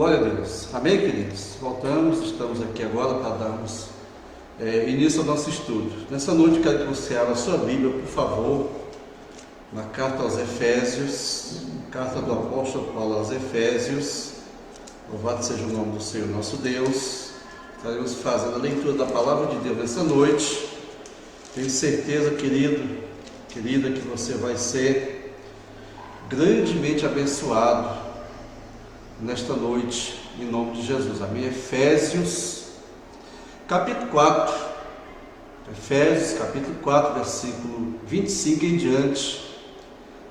Glória a Deus. Amém, queridos? Voltamos, estamos aqui agora para darmos início ao nosso estudo. Nessa noite quero que você abra a sua Bíblia, por favor, na carta aos Efésios, carta do apóstolo Paulo aos Efésios. Louvado seja o nome do Senhor nosso Deus. Estaremos fazendo a leitura da palavra de Deus nessa noite. Tenho certeza, querido, querida, que você vai ser grandemente abençoado nesta noite, em nome de Jesus. Amém? Efésios, capítulo 4. Efésios, capítulo 4, versículo 25 em diante.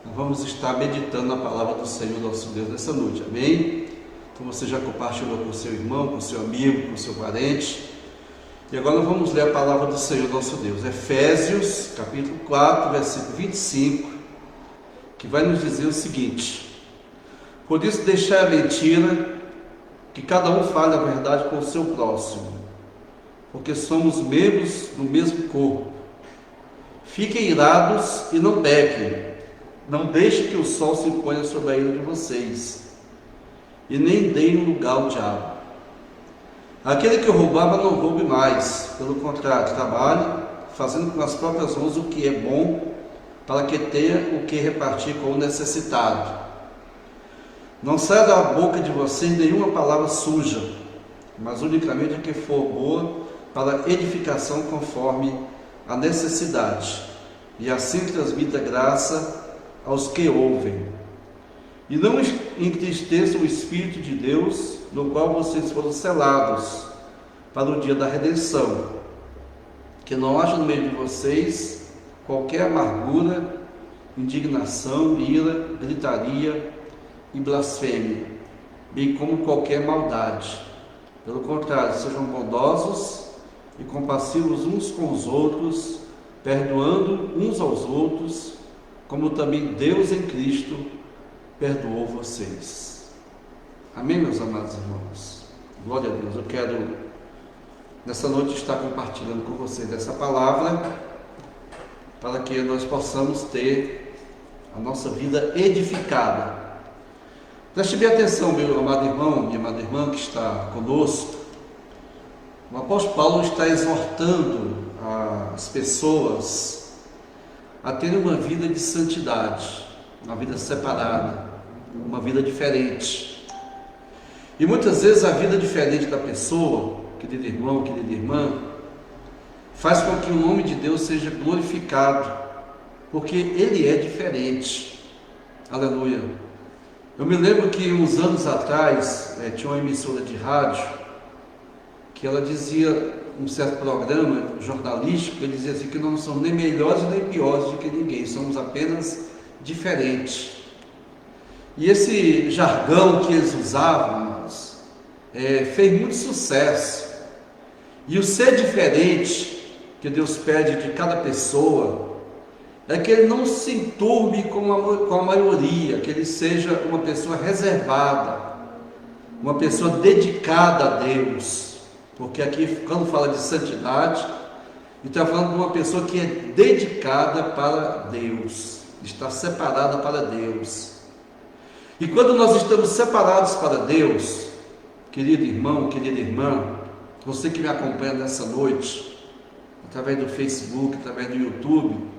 Nós vamos estar meditando na palavra do Senhor nosso Deus nessa noite. Amém? Então você já compartilhou com o seu irmão, com o seu amigo, com o seu parente. E agora nós vamos ler a palavra do Senhor nosso Deus. Efésios, capítulo 4, versículo 25, que vai nos dizer o seguinte: por isso deixai a mentira, que cada um fale a verdade com o seu próximo, porque somos membros do mesmo corpo. Fiquem irados e não pequem, não deixem que o sol se ponha sobre a ira de vocês, e nem deem lugar ao diabo. Aquele que roubava não roube mais, pelo contrário, trabalhe, fazendo com as próprias mãos o que é bom, para que tenha o que repartir com o necessitado. Não saia da boca de vocês nenhuma palavra suja, mas unicamente a que for boa para edificação conforme a necessidade, e assim transmita graça aos que ouvem. E não entristeça o Espírito de Deus, no qual vocês foram selados para o dia da redenção. Que não haja no meio de vocês qualquer amargura, indignação, ira, gritaria e blasfêmia, bem como qualquer maldade. Pelo contrário, sejam bondosos e compassivos uns com os outros, perdoando uns aos outros, como também Deus em Cristo perdoou vocês. Amém, meus amados irmãos? Glória a Deus. Eu quero nessa noite estar compartilhando com vocês essa palavra, para que nós possamos ter a nossa vida edificada. Preste bem atenção, meu amado irmão, minha amada irmã que está conosco. O apóstolo Paulo está exortando as pessoas a terem uma vida de santidade, uma vida separada, uma vida diferente. E muitas vezes a vida diferente da pessoa, querido irmão, querida irmã, faz com que o nome de Deus seja glorificado, porque Ele é diferente. Aleluia. Eu me lembro que uns anos atrás tinha uma emissora de rádio que ela dizia, um certo programa jornalístico, ele dizia assim, que nós não somos nem melhores nem piores do que ninguém, somos apenas diferentes. E esse jargão que eles usavam, fez muito sucesso. E o ser diferente que Deus pede de cada pessoa é que ele não se enturbe com a maioria, que ele seja uma pessoa reservada, uma pessoa dedicada a Deus, porque aqui, quando fala de santidade, ele está falando de uma pessoa que é dedicada para Deus, está separada para Deus. E quando nós estamos separados para Deus, querido irmão, querida irmã, você que me acompanha nessa noite, através do Facebook, através do YouTube,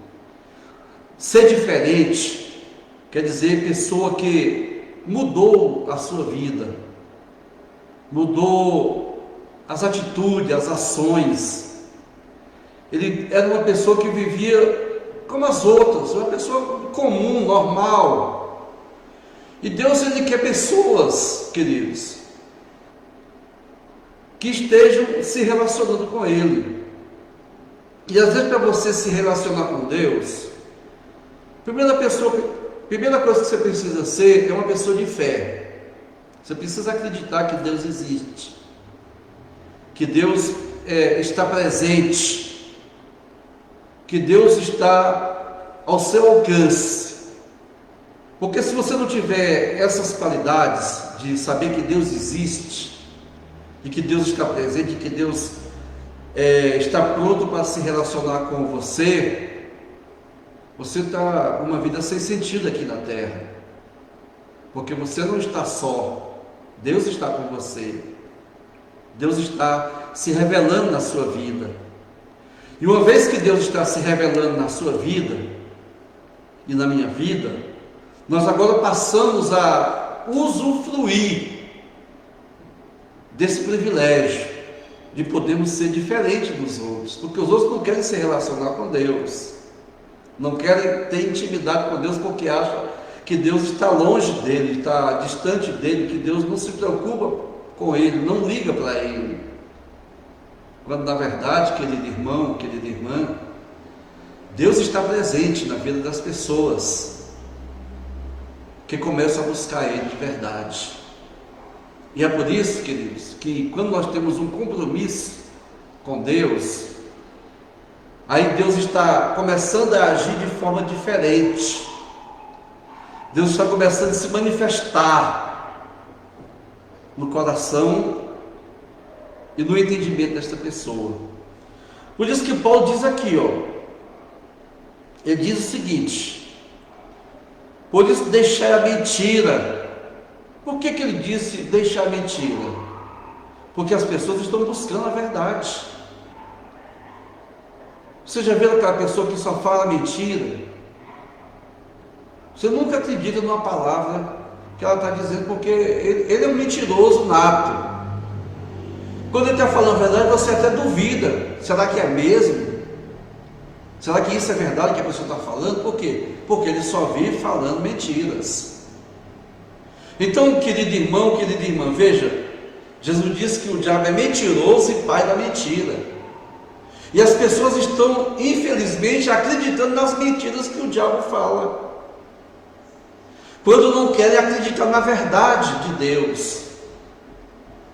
ser diferente quer dizer pessoa que mudou a sua vida, mudou as atitudes, as ações. Ele era uma pessoa que vivia como as outras, uma pessoa comum, normal. E Deus, Ele quer pessoas, queridos, que estejam se relacionando com Ele. E às vezes, para você se relacionar com Deus, primeira coisa que você precisa ser é uma pessoa de fé. Você precisa acreditar que Deus existe, que Deus está presente, que Deus está ao seu alcance. Porque se você não tiver essas qualidades de saber que Deus existe, de que Deus está presente, de que Deus está pronto para se relacionar com você, você está uma vida sem sentido aqui na terra, porque você não está só, Deus está com você. Deus está se revelando na sua vida. E uma vez que Deus está se revelando na sua vida e na minha vida, nós agora passamos a usufruir desse privilégio de podermos ser diferentes dos outros, porque os outros não querem se relacionar com Deus, não querem ter intimidade com Deus, porque acham que Deus está longe dele, está distante dele, que Deus não se preocupa com ele, não liga para ele, quando na verdade, querido irmão, querida irmã, Deus está presente na vida das pessoas que começam a buscar Ele de verdade. E é por isso, queridos, que quando nós temos um compromisso com Deus, aí Deus está começando a agir de forma diferente. Deus está começando a se manifestar no coração e no entendimento desta pessoa. Por isso que Paulo diz aqui, ele diz o seguinte: por isso deixai a mentira. Por que ele disse deixar a mentira? Porque as pessoas estão buscando a verdade. Você já viu aquela pessoa que só fala mentira? Você nunca acredita numa palavra que ela está dizendo, porque ele é um mentiroso nato. Quando ele está falando a verdade, você até duvida. Será que é mesmo? Será que isso é verdade que a pessoa está falando? Por quê? Porque ele só vive falando mentiras. Então, querido irmão, querida irmã, veja, Jesus disse que o diabo é mentiroso e pai da mentira. E as pessoas estão, infelizmente, acreditando nas mentiras que o diabo fala, quando não querem acreditar na verdade de Deus.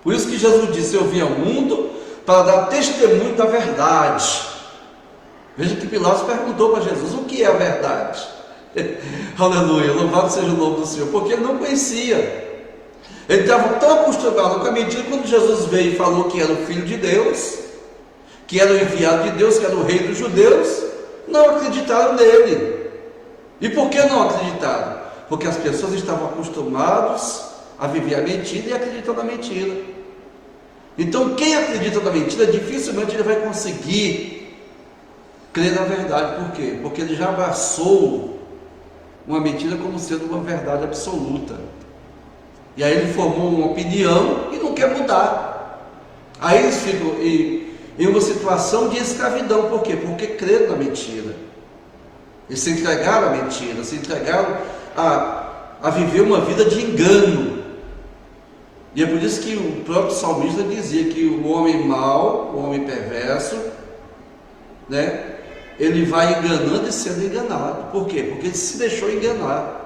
Por isso que Jesus disse: eu vim ao mundo para dar testemunho da verdade. Veja que Pilatos perguntou para Jesus: o que é a verdade? Aleluia, louvado seja o nome do Senhor, porque ele não conhecia. Ele estava tão acostumado com a mentira. Quando Jesus veio e falou que era o Filho de Deus, que era o enviado de Deus, que era o Rei dos Judeus, não acreditaram nele. E por que não acreditaram? Porque as pessoas estavam acostumadas a viver a mentira e acreditam na mentira. Então quem acredita na mentira, dificilmente ele vai conseguir crer na verdade. Por quê? Porque ele já abraçou uma mentira como sendo uma verdade absoluta. E aí ele formou uma opinião e não quer mudar. Aí eles ficam em uma situação de escravidão. Por quê? Porque creram na mentira. Eles se entregaram à mentira, se entregaram a viver uma vida de engano. E é por isso que o próprio salmista dizia que o homem mau, o homem perverso, né, ele vai enganando e sendo enganado. Por quê? Porque ele se deixou enganar.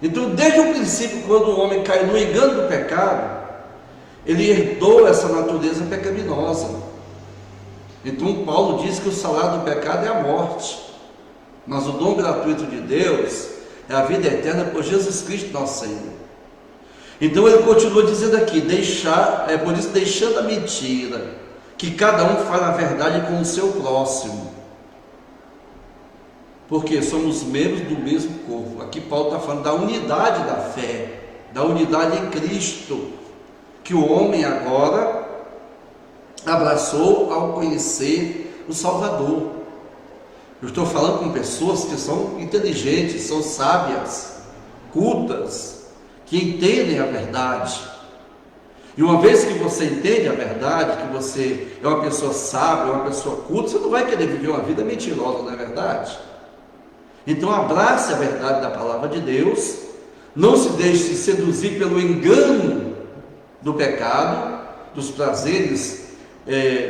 Então, desde o princípio, quando o homem cai no engano do pecado, ele herdou essa natureza pecaminosa. Então, Paulo diz que o salário do pecado é a morte, mas o dom gratuito de Deus é a vida eterna por Jesus Cristo nosso Senhor. Então ele continua dizendo aqui: por isso deixando a mentira, que cada um fale a verdade com o seu próximo, porque somos membros do mesmo corpo. Aqui Paulo está falando da unidade da fé, da unidade em Cristo, que o homem agora abraçou ao conhecer o Salvador. Eu estou falando com pessoas que são inteligentes, são sábias, cultas, que entendem a verdade. E uma vez que você entende a verdade, que você é uma pessoa sábia, uma pessoa culta, você não vai querer viver uma vida mentirosa, não é verdade? Então abrace a verdade da palavra de Deus, não se deixe seduzir pelo engano do pecado, dos prazeres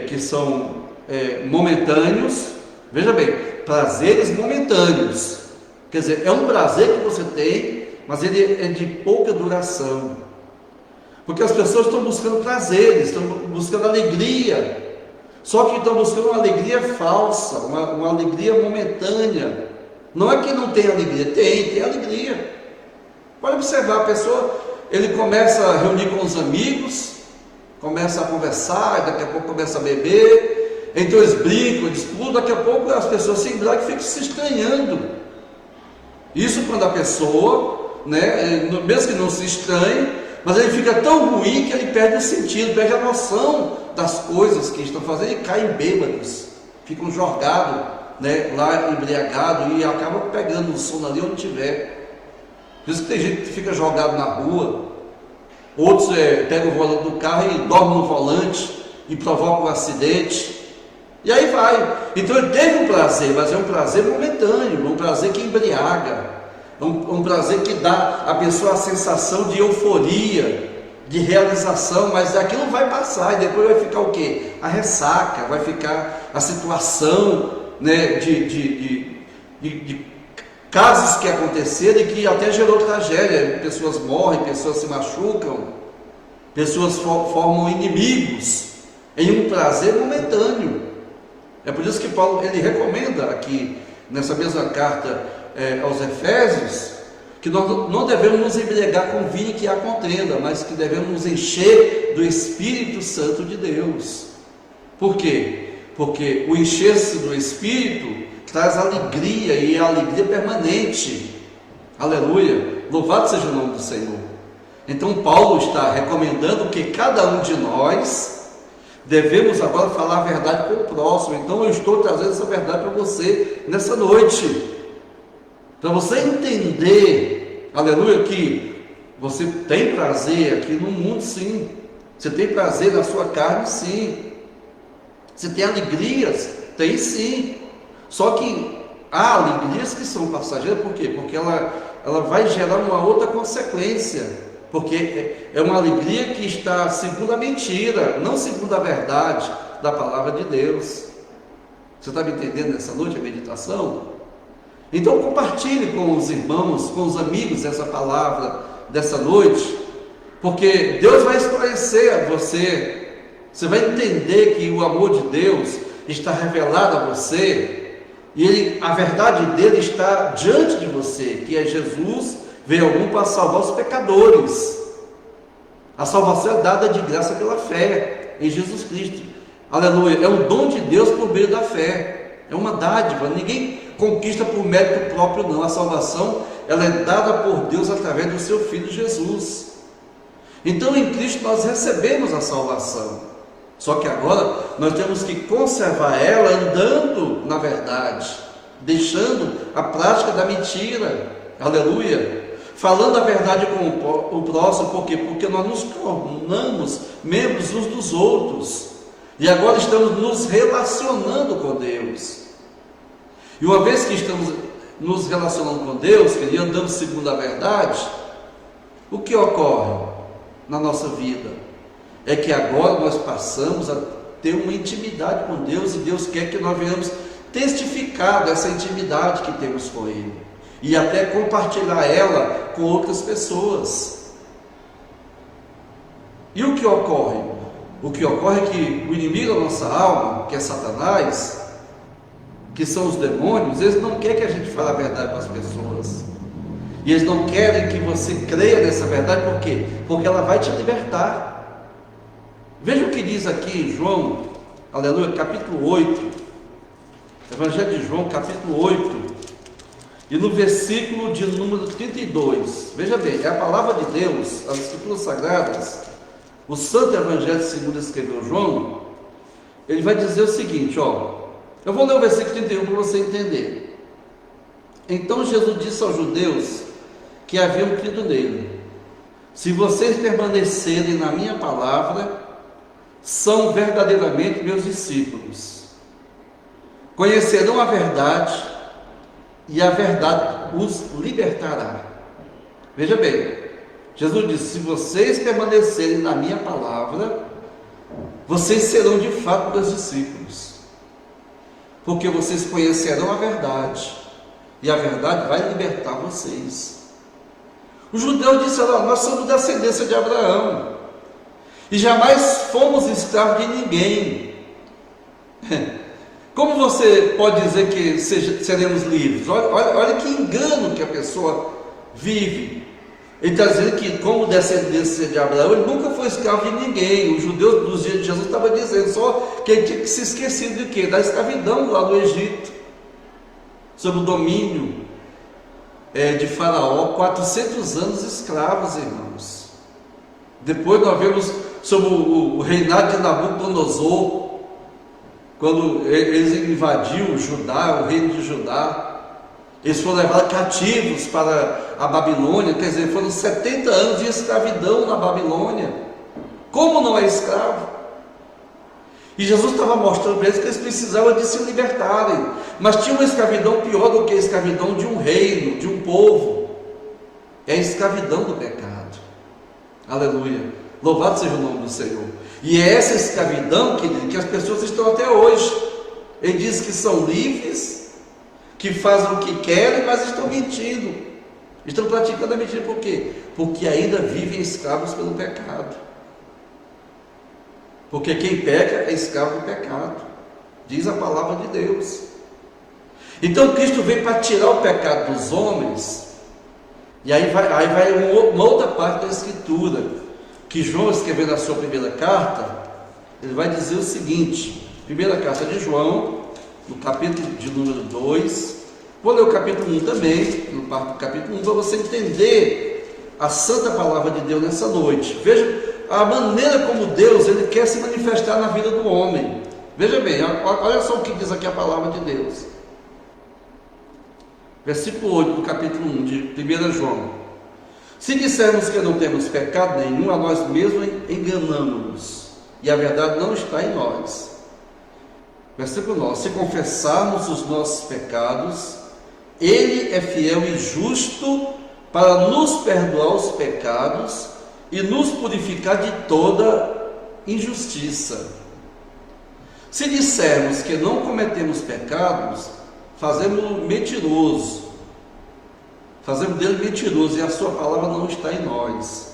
que são momentâneos. Veja bem, prazeres momentâneos, quer dizer, é um prazer que você tem, mas ele é de pouca duração, porque as pessoas estão buscando prazeres, estão buscando alegria, só que estão buscando uma alegria falsa, uma alegria momentânea. Não é que não tem alegria, tem alegria. Pode observar, a pessoa, ele começa a reunir com os amigos, começa a conversar, daqui a pouco começa a beber, então eles brincam, disputam, daqui a pouco as pessoas se embriagam e ficam se estranhando. Isso quando a pessoa, né, mesmo que não se estranhe, mas ele fica tão ruim que ele perde o sentido, perde a noção das coisas que estão fazendo e caem bêbados, ficam jogados, né, lá embriagados e acabam pegando o sono ali onde tiver. Por isso que tem gente que fica jogado na rua, outros pegam o volante do carro e dormem no volante e provocam um acidente. E aí vai. Então ele teve um prazer, mas é um prazer momentâneo, um prazer que embriaga, um prazer que dá à pessoa a sensação de euforia, de realização, mas aquilo vai passar e depois vai ficar o quê? A ressaca, vai ficar a situação, né, de casos que aconteceram e que até gerou tragédia, pessoas morrem, pessoas se machucam, pessoas formam inimigos em um prazer momentâneo. É por isso que Paulo ele recomenda aqui, nessa mesma carta aos Efésios, que nós não devemos nos embriagar com vinho que há contenda, mas que devemos nos encher do Espírito Santo de Deus. Por quê? Porque o encher-se do Espírito traz alegria, e é alegria permanente. Aleluia! Louvado seja o nome do Senhor. Então Paulo está recomendando que cada um de nós devemos agora falar a verdade com o próximo. Então eu estou trazendo essa verdade para você nessa noite, para você entender, aleluia, que você tem prazer aqui no mundo, sim. Você tem prazer na sua carne, sim. Você tem alegrias, tem sim. Só que há alegrias que são passageiras. Por quê? Porque ela vai gerar uma outra consequência. Porque é uma alegria que está segundo a mentira, não segundo a verdade da palavra de Deus. Você está me entendendo nessa noite, a meditação? Então compartilhe com os irmãos, com os amigos essa palavra dessa noite, porque Deus vai esclarecer a você. Você vai entender que o amor de Deus está revelado a você, e a verdade dele está diante de você, que é Jesus veio ao mundo para salvar os pecadores. A salvação é dada de graça pela fé em Jesus Cristo. Aleluia! É um dom de Deus por meio da fé. É uma dádiva. Ninguém conquista por mérito próprio, não. A salvação, ela é dada por Deus através do seu Filho Jesus. Então em Cristo nós recebemos a salvação. Só que agora nós temos que conservar ela andando na verdade, deixando a prática da mentira. Aleluia! Falando a verdade com o próximo. Por quê? Porque nós nos tornamos membros uns dos outros, e agora estamos nos relacionando com Deus. E uma vez que estamos nos relacionando com Deus, e andando segundo a verdade, o que ocorre na nossa vida? É que agora nós passamos a ter uma intimidade com Deus, e Deus quer que nós venhamos testificar dessa intimidade que temos com Ele, e até compartilhar ela com outras pessoas. E o que ocorre? O que ocorre é que o inimigo da nossa alma, que é Satanás, que são os demônios, eles não querem que a gente fale a verdade para as pessoas. E eles não querem que você creia nessa verdade. Por quê? Porque ela vai te libertar. Veja o que diz aqui em João, aleluia, capítulo 8, Evangelho de João, capítulo 8, e no versículo de número 32, veja bem, é a palavra de Deus, as Escrituras Sagradas, o Santo Evangelho segundo escreveu João. Ele vai dizer o seguinte, eu vou ler o versículo 31 para você entender. Então Jesus disse aos judeus que haviam crido nele: se vocês permanecerem na minha palavra, são verdadeiramente meus discípulos. Conhecerão a verdade, e a verdade os libertará. Veja bem, Jesus disse: se vocês permanecerem na minha palavra, vocês serão de fato meus discípulos, porque vocês conhecerão a verdade, e a verdade vai libertar vocês. Os judeus disseram: nós somos descendência de Abraão, e jamais fomos escravos de ninguém. Como você pode dizer que seremos livres? Olha que engano que a pessoa vive. Ele está dizendo que, como descendência de Abraão, ele nunca foi escravo de ninguém. Os judeus dos dias de Jesus estavam dizendo só que ele tinha que se esquecer de quê? Da escravidão lá no Egito, sob o domínio de Faraó, 400 anos escravos, irmãos. Depois nós vemos sobre o reinado de Nabucodonosor, quando eles invadiu Judá, o reino de Judá. Eles foram levados cativos para a Babilônia, quer dizer, foram 70 anos de escravidão na Babilônia. Como não é escravo? E Jesus estava mostrando para eles que eles precisavam de se libertarem, mas tinha uma escravidão pior do que a escravidão de um reino, de um povo. É a escravidão do pecado. Aleluia, louvado seja o nome do Senhor. E é essa escravidão que as pessoas estão até hoje. Ele diz que são livres, que fazem o que querem, mas estão mentindo, estão praticando a mentira. Por quê? Porque ainda vivem escravos pelo pecado. Porque quem peca é escravo do pecado, diz a palavra de Deus. Então Cristo veio para tirar o pecado dos homens. E aí vai uma outra parte da Escritura, que João, escrevendo a sua primeira carta, ele vai dizer o seguinte, primeira carta de João, no capítulo de número 2, vou ler o capítulo 1 também, no capítulo 1, para você entender a santa palavra de Deus nessa noite. Veja a maneira como Deus, ele quer se manifestar na vida do homem. Veja bem, olha só o que diz aqui a palavra de Deus. Versículo 8 do capítulo 1 de 1 João. Se dissermos que não temos pecado nenhum, a nós mesmos enganamos-nos, e a verdade não está em nós. Versículo 9. Se confessarmos os nossos pecados, Ele é fiel e justo para nos perdoar os pecados e nos purificar de toda injustiça. Se dissermos que não cometemos pecados, fazemos-lo mentiroso, fazemos dele mentiroso, e a sua palavra não está em nós.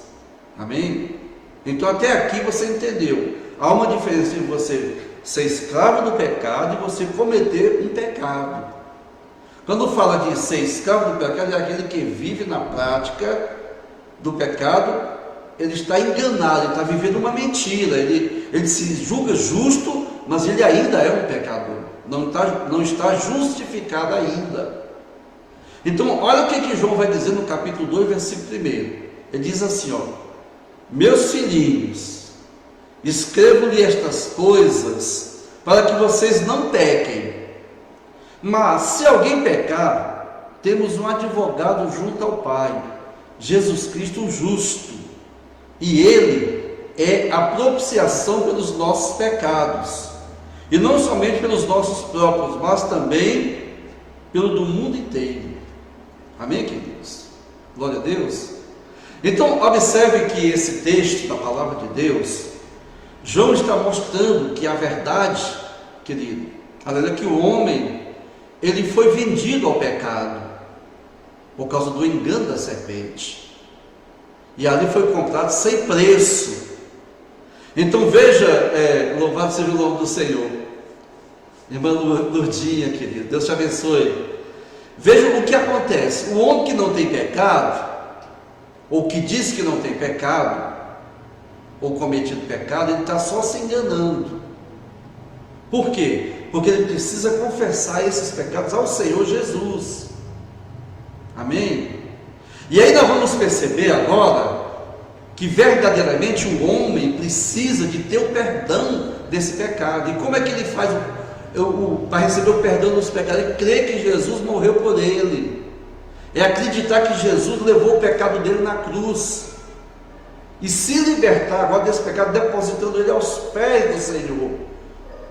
Amém? Então até aqui você entendeu. Há uma diferença entre você ser escravo do pecado e você cometer um pecado. Quando fala de ser escravo do pecado, é aquele que vive na prática do pecado. Ele está enganado, ele está vivendo uma mentira, ele se julga justo, mas ele ainda é um pecador, não está justificado ainda. Então olha o que João vai dizer no capítulo 2, versículo 1. Ele diz assim, ó: meus filhinhos, escrevo-lhe estas coisas para que vocês não pequem. Mas se alguém pecar, temos um advogado junto ao Pai, Jesus Cristo o justo, e Ele é a propiciação pelos nossos pecados, e não somente pelos nossos próprios, mas também pelo do mundo inteiro. Amém, queridos? Glória a Deus. Então observe que esse texto da palavra de Deus, João está mostrando que a verdade, querido, aleluia, que o homem, ele foi vendido ao pecado, por causa do engano da serpente, e ali foi comprado sem preço. Então veja, louvado seja o nome do Senhor, irmã Lourdinha, querido, Deus te abençoe. Veja o que acontece, o homem que não tem pecado, ou que diz que não tem pecado, ou cometido pecado, ele está só se enganando. Por quê? Porque ele precisa confessar esses pecados ao Senhor Jesus. Amém? E aí nós vamos perceber agora que verdadeiramente o homem precisa de ter o perdão desse pecado. E como é que ele faz para receber o perdão dos pecados? Ele crê que Jesus morreu por ele, é acreditar que Jesus levou o pecado dele na cruz, e se libertar agora desse pecado, depositando ele aos pés do Senhor,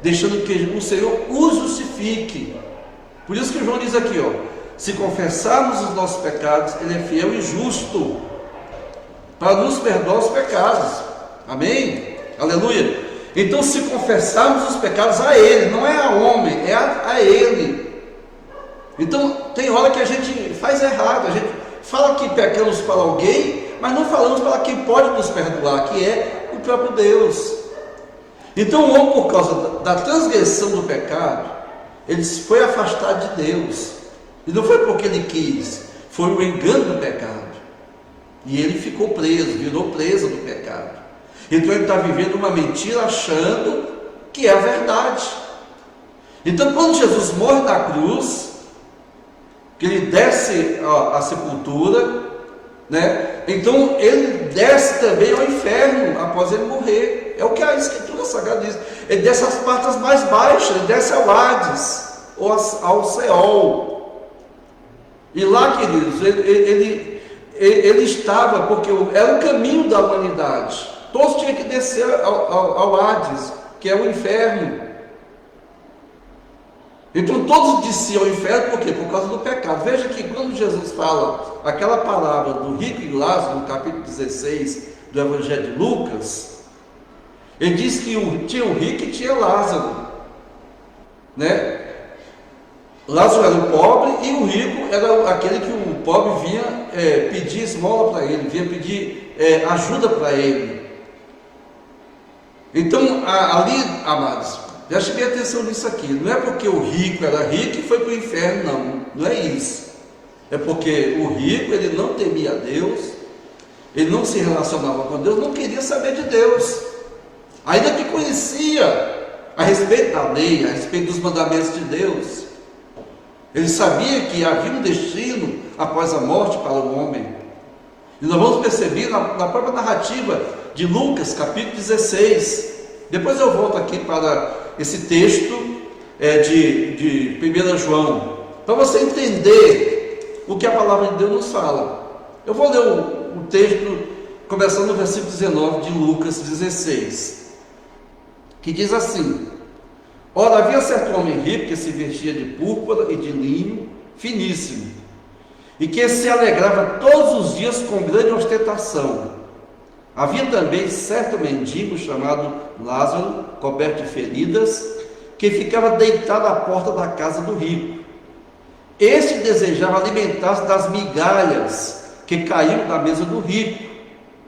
deixando que o Senhor o justifique. Por isso que João diz aqui, ó: se confessarmos os nossos pecados, Ele é fiel e justo para nos perdoar os pecados. Amém? Aleluia. Então, se confessarmos os pecados a Ele, não é a homem, é a Ele. Então, tem hora que a gente faz errado, a gente fala que pecamos para alguém, mas não falamos para quem pode nos perdoar, que é o próprio Deus. Então o homem, por causa da transgressão do pecado, ele foi afastado de Deus, e não foi porque ele quis, foi o engano do pecado, e ele ficou preso, virou preso do pecado. Então ele está vivendo uma mentira, achando que é a verdade. Então quando Jesus morre na cruz, que ele desce à sepultura, né? Então ele desce também ao inferno após ele morrer. É o que a Escritura Sagrada diz. Ele desce às partes mais baixas, ele desce ao Hades, ou ao Seol. E lá, queridos, ele estava, porque era o caminho da humanidade. Todos tinham que descer ao Hades, que é o inferno. Então todos desciam ao inferno, por quê? Por causa do pecado. Veja que quando Jesus fala aquela palavra do rico e Lázaro, no capítulo 16 do Evangelho de Lucas, ele diz que tinha o rico e tinha Lázaro, né? Lázaro era o pobre e o rico era aquele que o pobre vinha pedir esmola para ele, vinha pedir ajuda para ele. Então ali, amados, já chamei a atenção nisso aqui. Não é porque o rico era rico e foi para o inferno, não é isso. É porque o rico, ele não temia a Deus, ele não se relacionava com Deus, não queria saber de Deus, ainda que conhecia a respeito da lei, a respeito dos mandamentos de Deus. Ele sabia que havia um destino após a morte para o homem. E nós vamos perceber na própria narrativa de Lucas, capítulo 16. Depois eu volto aqui para esse texto de 1 João, para você entender o que a palavra de Deus nos fala. Eu vou ler o texto, começando no versículo 19 de Lucas 16, que diz assim: Ora, havia certo homem rico que se vestia de púrpura e de linho finíssimo, e que se alegrava todos os dias com grande ostentação. Havia também certo mendigo chamado Lázaro, coberto de feridas, que ficava deitado à porta da casa do rico. Este desejava alimentar-se das migalhas que caíam da mesa do rico,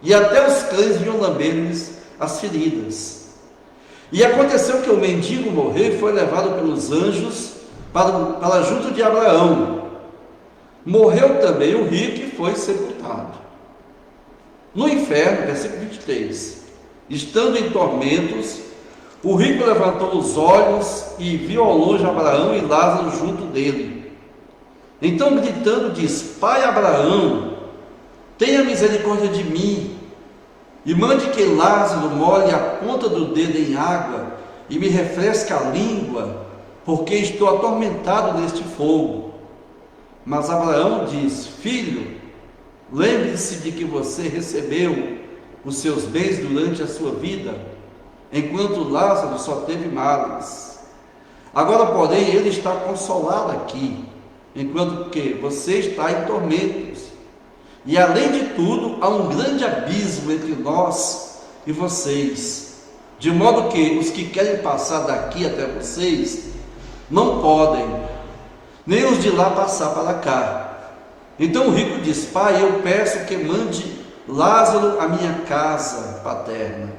e até os cães vinham lamber-lhes as feridas. E aconteceu que o mendigo morreu e foi levado pelos anjos para junto de Abraão. Morreu também o rico e foi sepultado. No inferno, versículo 23, estando em tormentos, o rico levantou os olhos e viu ao longe Abraão e Lázaro junto dele. Então, gritando, diz: Pai Abraão, tenha misericórdia de mim, e mande que Lázaro molhe a ponta do dedo em água e me refresque a língua, porque estou atormentado neste fogo. Mas Abraão diz: Filho, lembre-se de que você recebeu os seus bens durante a sua vida, enquanto Lázaro só teve males. Agora, porém, ele está consolado aqui, enquanto que você está em tormentos. E além de tudo, há um grande abismo entre nós e vocês, de modo que os que querem passar daqui até vocês não podem, nem os de lá passar para cá. Então o rico diz: Pai, eu peço que mande Lázaro à minha casa paterna,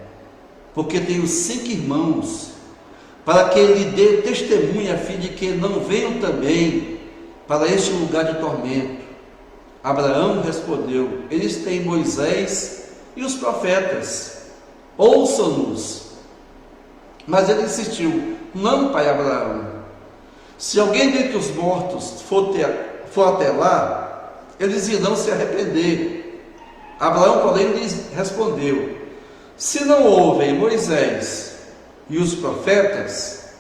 porque tenho 5 irmãos, para que ele dê testemunha, a fim de que não venham também para este lugar de tormento. Abraão respondeu: Eles têm Moisés e os profetas, ouçam-nos. Mas ele insistiu: Não, pai Abraão, se alguém dentre os mortos for até lá, eles irão se arrepender. Abraão, porém, lhes respondeu: Se não ouvem Moisés e os profetas,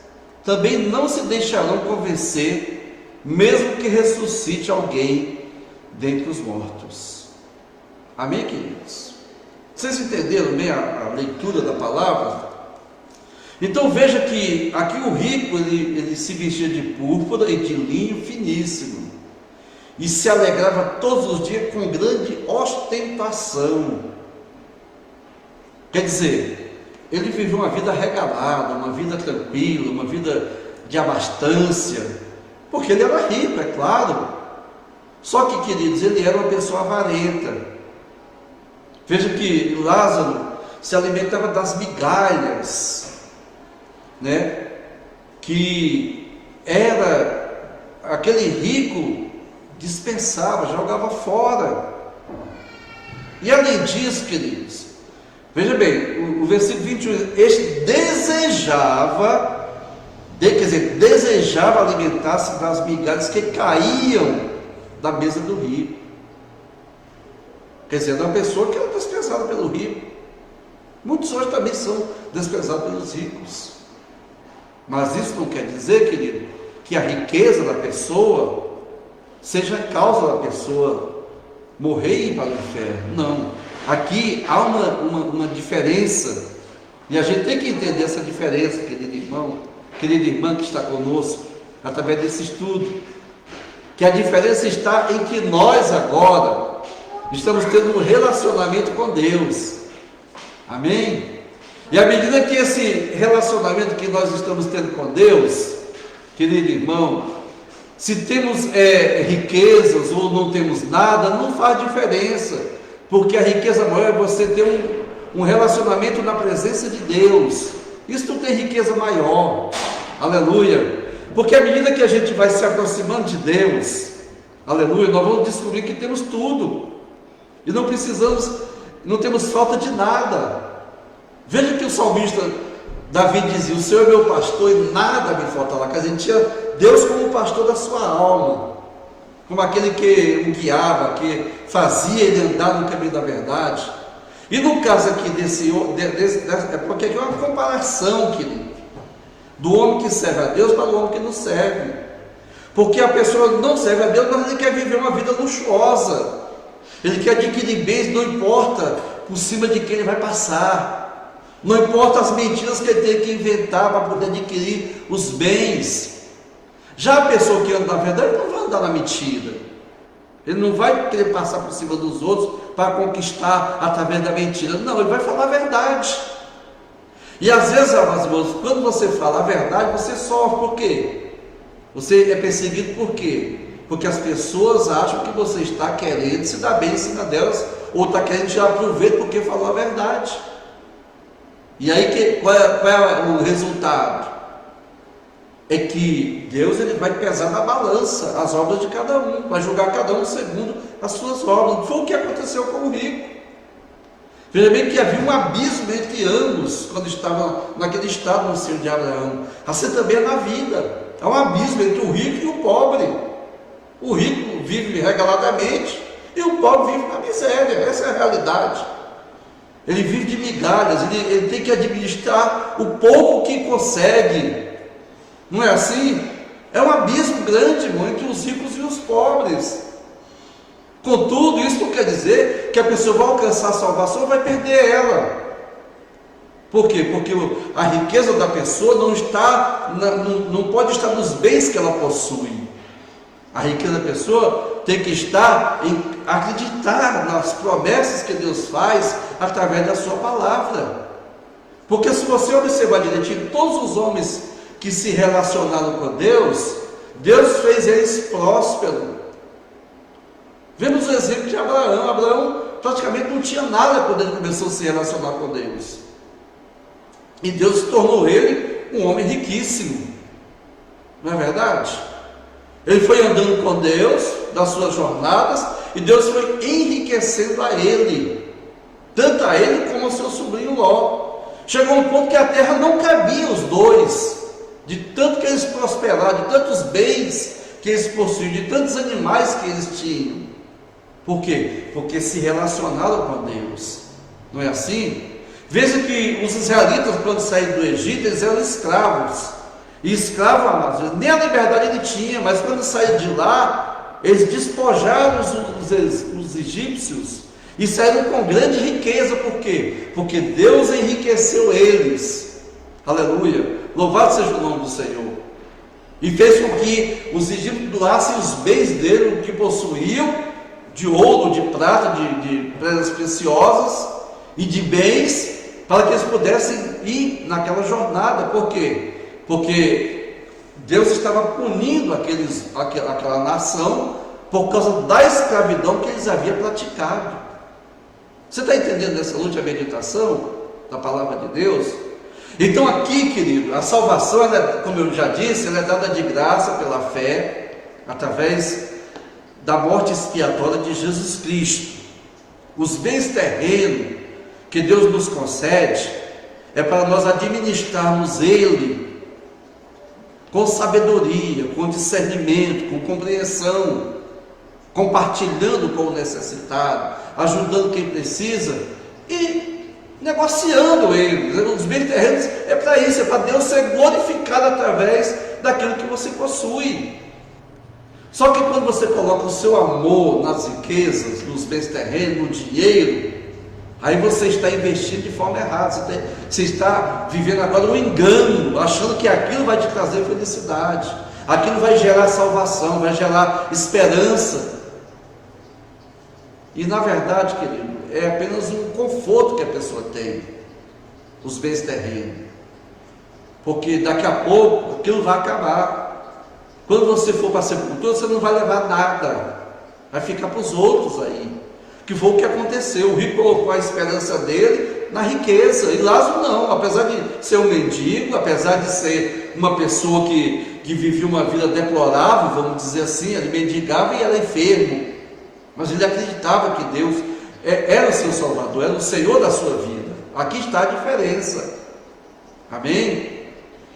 também não se deixarão convencer, mesmo que ressuscite alguém dentre os mortos. Amém, queridos? Vocês entenderam bem a leitura da palavra? Então veja que aqui o rico, ele se vestia de púrpura e de linho finíssimo, e se alegrava todos os dias com grande ostentação. Quer dizer, ele viveu uma vida regalada, uma vida tranquila, uma vida de abastança, porque ele era rico, é claro. Só que, queridos, ele era uma pessoa avarenta. Veja que Lázaro se alimentava das migalhas, né? Que era aquele rico dispensava, jogava fora. E além disso, queridos, veja bem, o versículo 21, este desejava alimentar-se das migalhas que caíam da mesa do rico. Quer dizer, da pessoa que é desprezada pelo rico. Muitos hoje também são desprezados pelos ricos. Mas isso não quer dizer, querido, que a riqueza da pessoa seja a causa da pessoa morrer e ir para o inferno. Não. Aqui há uma diferença. E a gente tem que entender essa diferença, querido irmão, querida irmã que está conosco, através desse estudo. Que a diferença está em que nós agora estamos tendo um relacionamento com Deus. Amém? E à medida que esse relacionamento que nós estamos tendo com Deus, querido irmão, se temos riquezas ou não temos nada, não faz diferença, porque a riqueza maior é você ter um relacionamento na presença de Deus. Isso não tem riqueza maior, aleluia, porque à medida que a gente vai se aproximando de Deus, aleluia, nós vamos descobrir que temos tudo, e não temos falta de nada. Veja que o salmista Davi dizia: o Senhor é meu pastor e nada me faltará. Quer dizer, tinha Deus como o pastor da sua alma, como aquele que o guiava, que fazia ele andar no caminho da verdade. E no caso aqui é porque aqui é uma comparação, querido, do homem que serve a Deus para o homem que não serve. Porque a pessoa não serve a Deus, mas ele quer viver uma vida luxuosa, ele quer adquirir bens, não importa por cima de quem ele vai passar, não importa as mentiras que ele tem que inventar para poder adquirir os bens. Já a pessoa que anda na verdade não vai andar na mentira, ele não vai querer passar por cima dos outros para conquistar através da mentira, não, ele vai falar a verdade. E às vezes, irmãos, quando você fala a verdade, você sofre. Por quê? Você é perseguido por quê? Porque as pessoas acham que você está querendo se dar bem em cima delas, ou está querendo tirar proveito porque falou a verdade. E aí qual é o resultado? É que Deus ele vai pesar na balança as obras de cada um, vai julgar cada um segundo as suas obras. Foi o que aconteceu com o rico. Veja bem que havia um abismo entre ambos quando estavam naquele estado no seio de Abraão. Assim também é na vida. Há um abismo entre o rico e o pobre. O rico vive regaladamente e o pobre vive na miséria. Essa é a realidade. Ele vive de migalhas, ele tem que administrar o pouco que consegue. Não é assim? É um abismo grande, irmão, entre os ricos e os pobres. Contudo, isso não quer dizer que a pessoa vai alcançar a salvação ou vai perder ela. Por quê? Porque a riqueza da pessoa não pode estar nos bens que ela possui. A riqueza da pessoa tem que estar em acreditar nas promessas que Deus faz através da sua palavra. Porque se você observar direitinho, todos os homens que se relacionaram com Deus, Deus fez eles prósperos. Vemos o exemplo de Abraão. Abraão praticamente não tinha nada quando ele começou a se relacionar com Deus. E Deus tornou ele um homem riquíssimo. Não é verdade? Ele foi andando com Deus nas suas jornadas e Deus foi enriquecendo a ele, tanto a ele como ao seu sobrinho Ló. Chegou um ponto que a terra não cabia os dois, de tanto que eles prosperaram, de tantos bens que eles possuíam, de tantos animais que eles tinham. Por quê? Porque se relacionaram com Deus. Não é assim? Veja que os israelitas, quando saíram do Egito, eles eram escravos. E escravo, amados, nem a liberdade ele tinha, mas quando saíram de lá, eles despojaram os egípcios e saíram com grande riqueza. Por quê? Porque Deus enriqueceu eles. Aleluia! Louvado seja o nome do Senhor. E fez com que os egípcios doassem os bens dele, o que possuíam, de ouro, de prata, de pedras preciosas e de bens, para que eles pudessem ir naquela jornada. Por quê? Porque Deus estava punindo aquela nação por causa da escravidão que eles haviam praticado. Você está entendendo essa última meditação da palavra de Deus? Então aqui, querido, a salvação, como eu já disse, ela é dada de graça pela fé, através da morte expiatória de Jesus Cristo. Os bens terrenos que Deus nos concede é para nós administrarmos Ele com sabedoria, com discernimento, com compreensão. compartilhando com o necessitado, ajudando quem precisa e negociando eles. Os bens terrenos é para isso, é para Deus ser glorificado através daquilo que você possui. Só que quando você coloca o seu amor nas riquezas, nos bens terrenos, no dinheiro, aí você está investindo de forma errada, você está vivendo agora um engano, achando que aquilo vai te trazer felicidade, aquilo vai gerar salvação, vai gerar esperança. E na verdade, querido, é apenas um conforto que a pessoa tem, os bens terrenos, porque daqui a pouco aquilo vai acabar. Quando você for para a sepultura, você não vai levar nada, vai ficar para os outros aí, que foi o que aconteceu. O rico colocou a esperança dele na riqueza, e Lázaro não, apesar de ser um mendigo, apesar de ser uma pessoa que vivia uma vida deplorável, vamos dizer assim, ele mendigava e era enfermo, mas ele acreditava que Deus era o seu Salvador, era o Senhor da sua vida. Aqui está a diferença, amém?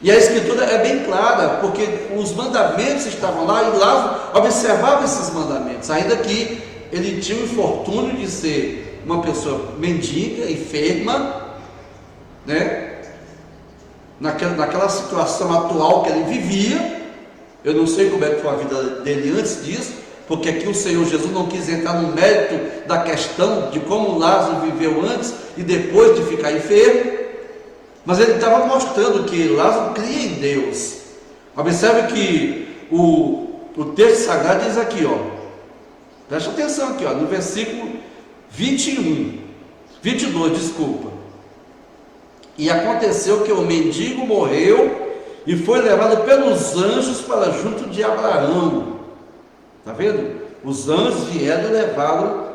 E a Escritura é bem clara, porque os mandamentos estavam lá e Lázaro observava esses mandamentos, ainda que ele tinha o infortúnio de ser uma pessoa mendiga, enferma, né? Naquela situação atual que ele vivia. Eu não sei como é que foi a vida dele antes disso, porque aqui o Senhor Jesus não quis entrar no mérito da questão de como Lázaro viveu antes e depois de ficar enfermo, mas ele estava mostrando que Lázaro cria em Deus. Observe que o texto sagrado diz aqui, ó, preste atenção aqui, ó, no versículo 22, desculpa. E aconteceu que o mendigo morreu e foi levado pelos anjos para junto de Abraão. Está vendo? Os anjos vieram e levaram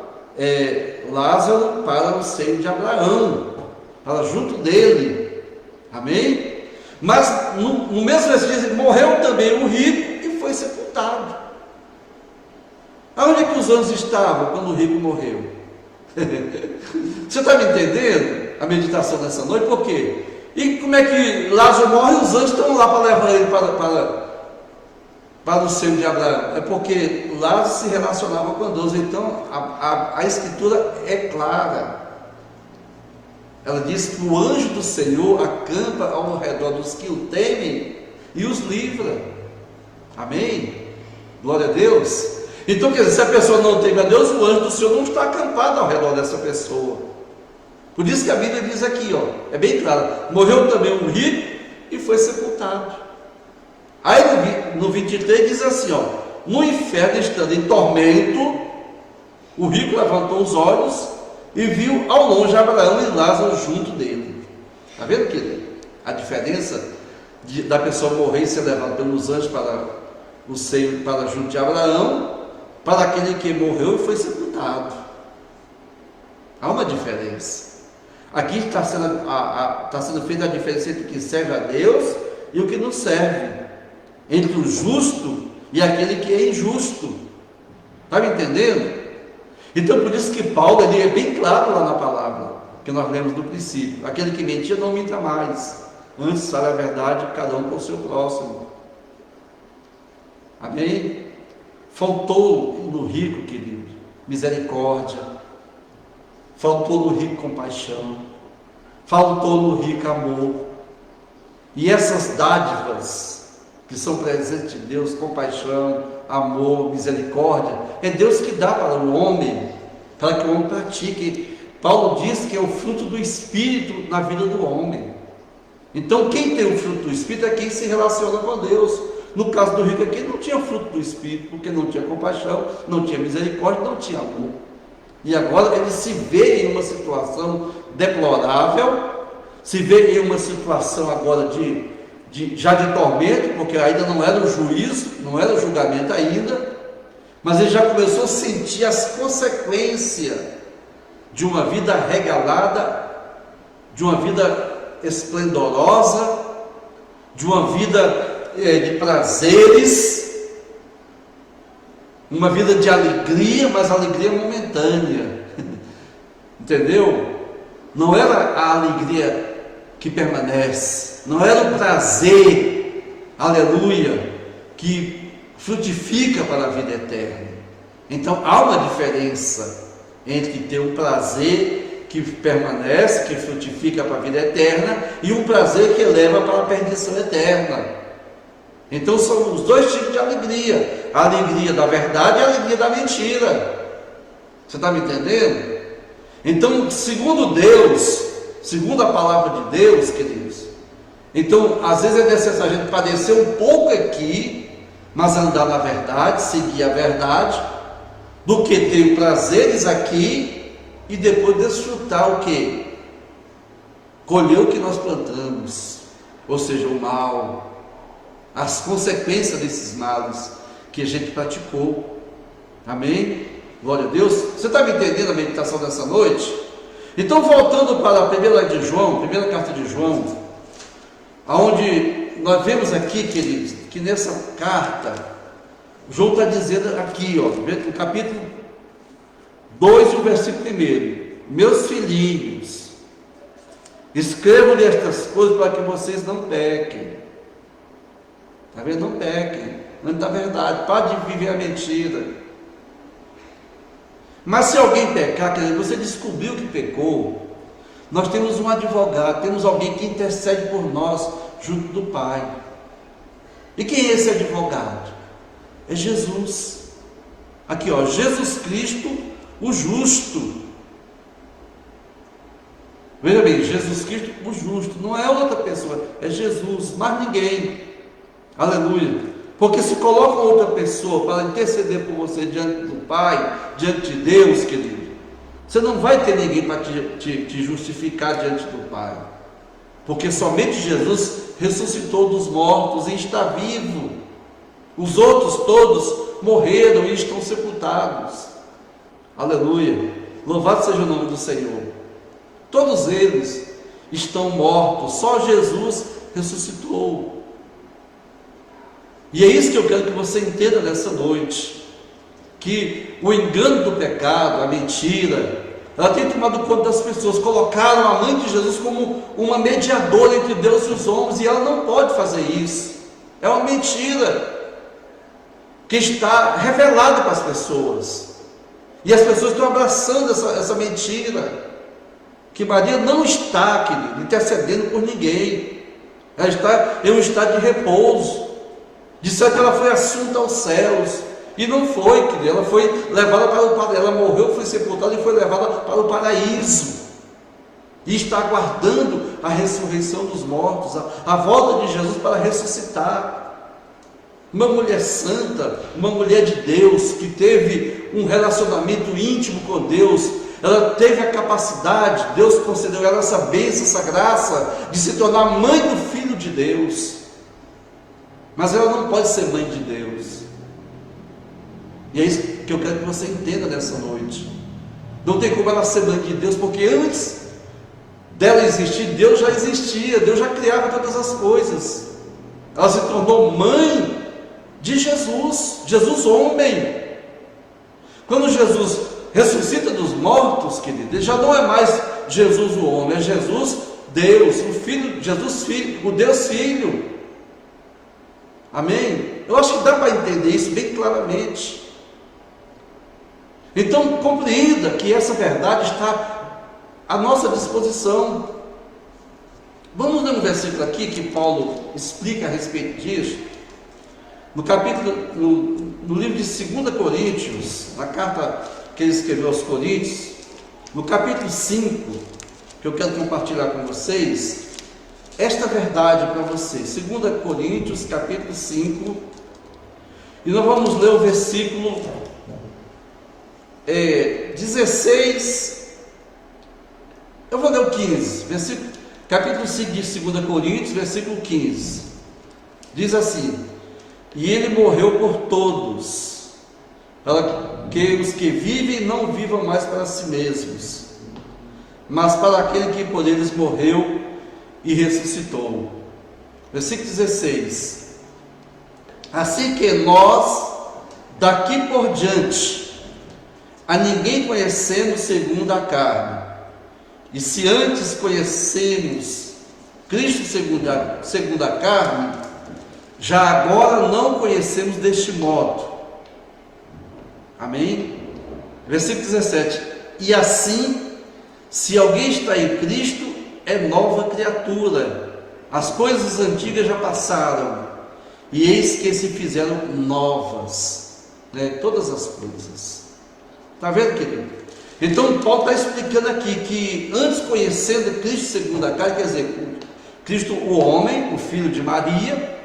Lázaro para o seio de Abraão, para junto dele. Amém? Mas no mesmo versículo diz, morreu também o rico e foi sepultado. Aonde é que os anjos estavam quando o rico morreu? Você está me entendendo a meditação dessa noite? Por quê? E como é que Lázaro morre e os anjos estão lá para levar ele para o seio de Abraão? É porque Lázaro se relacionava com Deus. Então a Escritura é clara. Ela diz que o anjo do Senhor acampa ao redor dos que o temem e os livra. Amém? Glória a Deus. Então, quer dizer, se a pessoa não teme a Deus, o anjo do Senhor não está acampado ao redor dessa pessoa. Por isso que a Bíblia diz aqui, ó, é bem claro, morreu também um rico e foi sepultado. Aí no 23 diz assim, ó, no inferno estando em tormento, o rico levantou os olhos e viu ao longe Abraão e Lázaro junto dele. Está vendo, querido? A diferença da pessoa morrer e ser levado pelos anjos para o seio, para junto de Abraão, para aquele que morreu e foi sepultado. Há uma diferença. Aqui está sendo feita a diferença entre o que serve a Deus e o que não serve, entre o justo e aquele que é injusto. Está me entendendo? Então, por isso que Paulo, ele é bem claro lá na palavra, que nós lemos no princípio, aquele que mentia não minta mais, antes fale a verdade, cada um com o seu próximo. Amém? Faltou no rico, querido, misericórdia, faltou no rico compaixão, faltou no rico amor, e essas dádivas que são presentes de Deus, compaixão, amor, misericórdia, é Deus que dá para o homem, para que o homem pratique. Paulo diz que é o fruto do Espírito na vida do homem. Então quem tem o fruto do Espírito é quem se relaciona com Deus. No caso do rico aqui, não tinha fruto do Espírito, porque não tinha compaixão, não tinha misericórdia, não tinha amor. E agora ele se vê em uma situação deplorável, se vê em uma situação agora já de tormento, porque ainda não era o juízo, não era o julgamento ainda, mas ele já começou a sentir as consequências de uma vida regalada, de uma vida esplendorosa, de uma vida de prazeres, uma vida de alegria, mas alegria momentânea, entendeu? Não era a alegria que permanece, não era o prazer, aleluia, que frutifica para a vida eterna. Então há uma diferença entre ter um prazer que permanece, que frutifica para a vida eterna, e um prazer que leva para a perdição eterna. Então são os dois tipos de alegria: a alegria da verdade e a alegria da mentira. Você está me entendendo? Então, segundo Deus, segundo a palavra de Deus, queridos, então às vezes é necessário a gente padecer um pouco aqui, mas andar na verdade, seguir a verdade, do que ter prazeres aqui e depois desfrutar o quê? Colher o que nós plantamos, ou seja, o mal, as consequências desses males que a gente praticou. Amém? Glória a Deus. Você está me entendendo a meditação dessa noite? Então, voltando para a primeira carta de João, onde nós vemos aqui, queridos, que nessa carta João está dizendo aqui, no capítulo 2, o versículo 1: meus filhinhos, escrevo-lhe estas coisas para que vocês não pequem. Está vendo? Não pequem, não da verdade, pare de viver a mentira. Mas se alguém pecar, quer dizer, você descobriu que pecou, nós temos um advogado, temos alguém que intercede por nós junto do Pai. E quem é esse advogado? É Jesus. Aqui, Jesus Cristo, o justo. Veja bem, Jesus Cristo, o justo, não é outra pessoa, é Jesus, mais ninguém. Aleluia. Porque se coloca outra pessoa para interceder por você diante do Pai, diante de Deus, querido, você não vai ter ninguém para te justificar diante do Pai. Porque somente Jesus ressuscitou dos mortos e está vivo. Os outros todos morreram e estão sepultados. Aleluia. Louvado seja o nome do Senhor. Todos eles estão mortos, só Jesus ressuscitou. E é isso que eu quero que você entenda nessa noite, que o engano do pecado, a mentira, ela tem tomado conta das pessoas. Colocaram a mãe de Jesus como uma mediadora entre Deus e os homens, e ela não pode fazer isso. É uma mentira que está revelada para as pessoas, e as pessoas estão abraçando essa mentira, que Maria não está, querido, intercedendo por ninguém. Ela está em um estado de repouso. Disseram que ela foi assunta aos céus, e não foi, querido. Ela foi levada para o paraíso. Ela morreu, foi sepultada e foi levada para o paraíso, e está aguardando a ressurreição dos mortos, a volta de Jesus para ressuscitar. Uma mulher santa, uma mulher de Deus, que teve um relacionamento íntimo com Deus, ela teve a capacidade, Deus concedeu a ela essa bênção, essa graça, de se tornar mãe do Filho de Deus. Mas ela não pode ser mãe de Deus. E é isso que eu quero que você entenda nessa noite. Não tem como ela ser mãe de Deus, porque antes dela existir, Deus já existia, Deus já criava todas as coisas. Ela se tornou mãe de Jesus, Jesus homem. Quando Jesus ressuscita dos mortos, querido, já não é mais Jesus o homem, é Jesus Deus, o Filho, Jesus Filho, o Deus Filho. Amém? Eu acho que dá para entender isso bem claramente. Então compreenda que essa verdade está à nossa disposição. Vamos ler um versículo aqui que Paulo explica a respeito disso. No livro de 2 Coríntios, na carta que ele escreveu aos Coríntios, no capítulo 5, que eu quero compartilhar com vocês, esta verdade para vocês. 2 Coríntios, capítulo 5, e nós vamos ler o versículo 16, eu vou ler o 15, capítulo 5 de 2 Coríntios, versículo 15, diz assim: e ele morreu por todos, para que os que vivem não vivam mais para si mesmos, mas para aquele que por eles morreu e ressuscitou. Versículo 16: assim que nós, daqui por diante, a ninguém conhecemos segundo a carne, e se antes conhecemos Cristo segundo a carne, já agora não conhecemos deste modo. Amém? Versículo 17. E assim, se alguém está em Cristo, é nova criatura. As coisas antigas já passaram, e eis que se fizeram novas, né? Todas as coisas. Está vendo, querido? Então Paulo está explicando aqui que antes, conhecendo Cristo segundo a carne, quer dizer, Cristo o homem, o filho de Maria,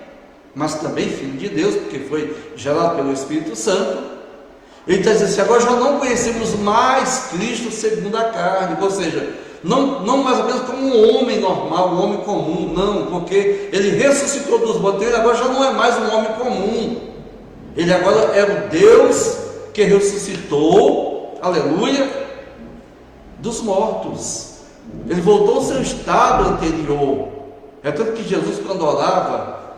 mas também filho de Deus, porque foi gerado pelo Espírito Santo. Ele está dizendo assim: agora já não conhecemos mais Cristo segundo a carne, ou seja, não mais ou menos como um homem normal, um homem comum, não, porque ele ressuscitou dos mortos, ele agora já não é mais um homem comum, ele agora é o Deus que ressuscitou, aleluia, dos mortos. Ele voltou ao seu estado anterior. É tanto que Jesus, quando orava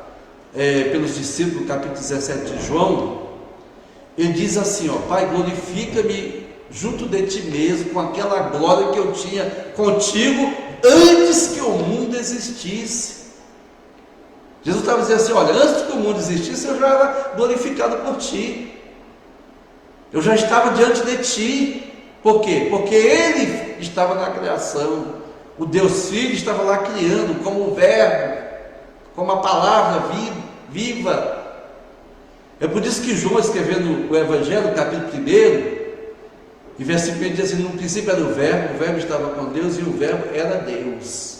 pelos discípulos, no capítulo 17 de João, ele diz assim: ó, Pai, glorifica-me junto de ti mesmo, com aquela glória que eu tinha contigo antes que o mundo existisse. Jesus estava dizendo assim: olha, antes que o mundo existisse, eu já era glorificado por ti, eu já estava diante de ti. Por quê? Porque ele estava na criação, o Deus Filho estava lá criando, como o Verbo, como a palavra viva. É por isso que João, escrevendo o Evangelho, capítulo 1, e versículo 1 diz assim: no princípio era o Verbo estava com Deus, e o Verbo era Deus.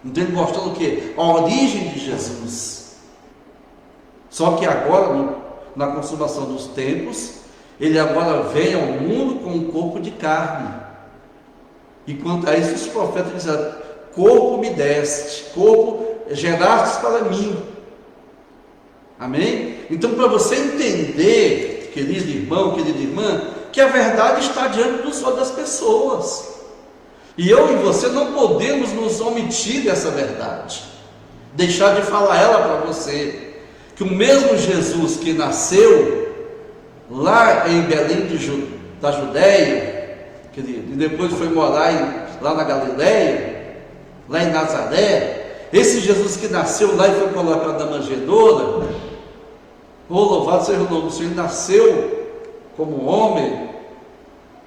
Então ele mostrando o quê? A origem de Jesus. Só que agora, na consumação dos tempos, ele agora vem ao mundo com um corpo de carne. E quanto a isso, os profetas dizem: corpo me deste, corpo geraste para mim. Amém? Então, para você entender, querido irmão, querida irmã, que a verdade está diante dos olhos das pessoas, e eu e você não podemos nos omitir dessa verdade, deixar de falar ela para você, que o mesmo Jesus que nasceu lá em Belém da Judéia, querido, e depois foi morar lá na Galileia, lá em Nazaré, esse Jesus que nasceu lá e foi colocado na manjedoura, louvado seja o nome do Senhor, ele nasceu como homem,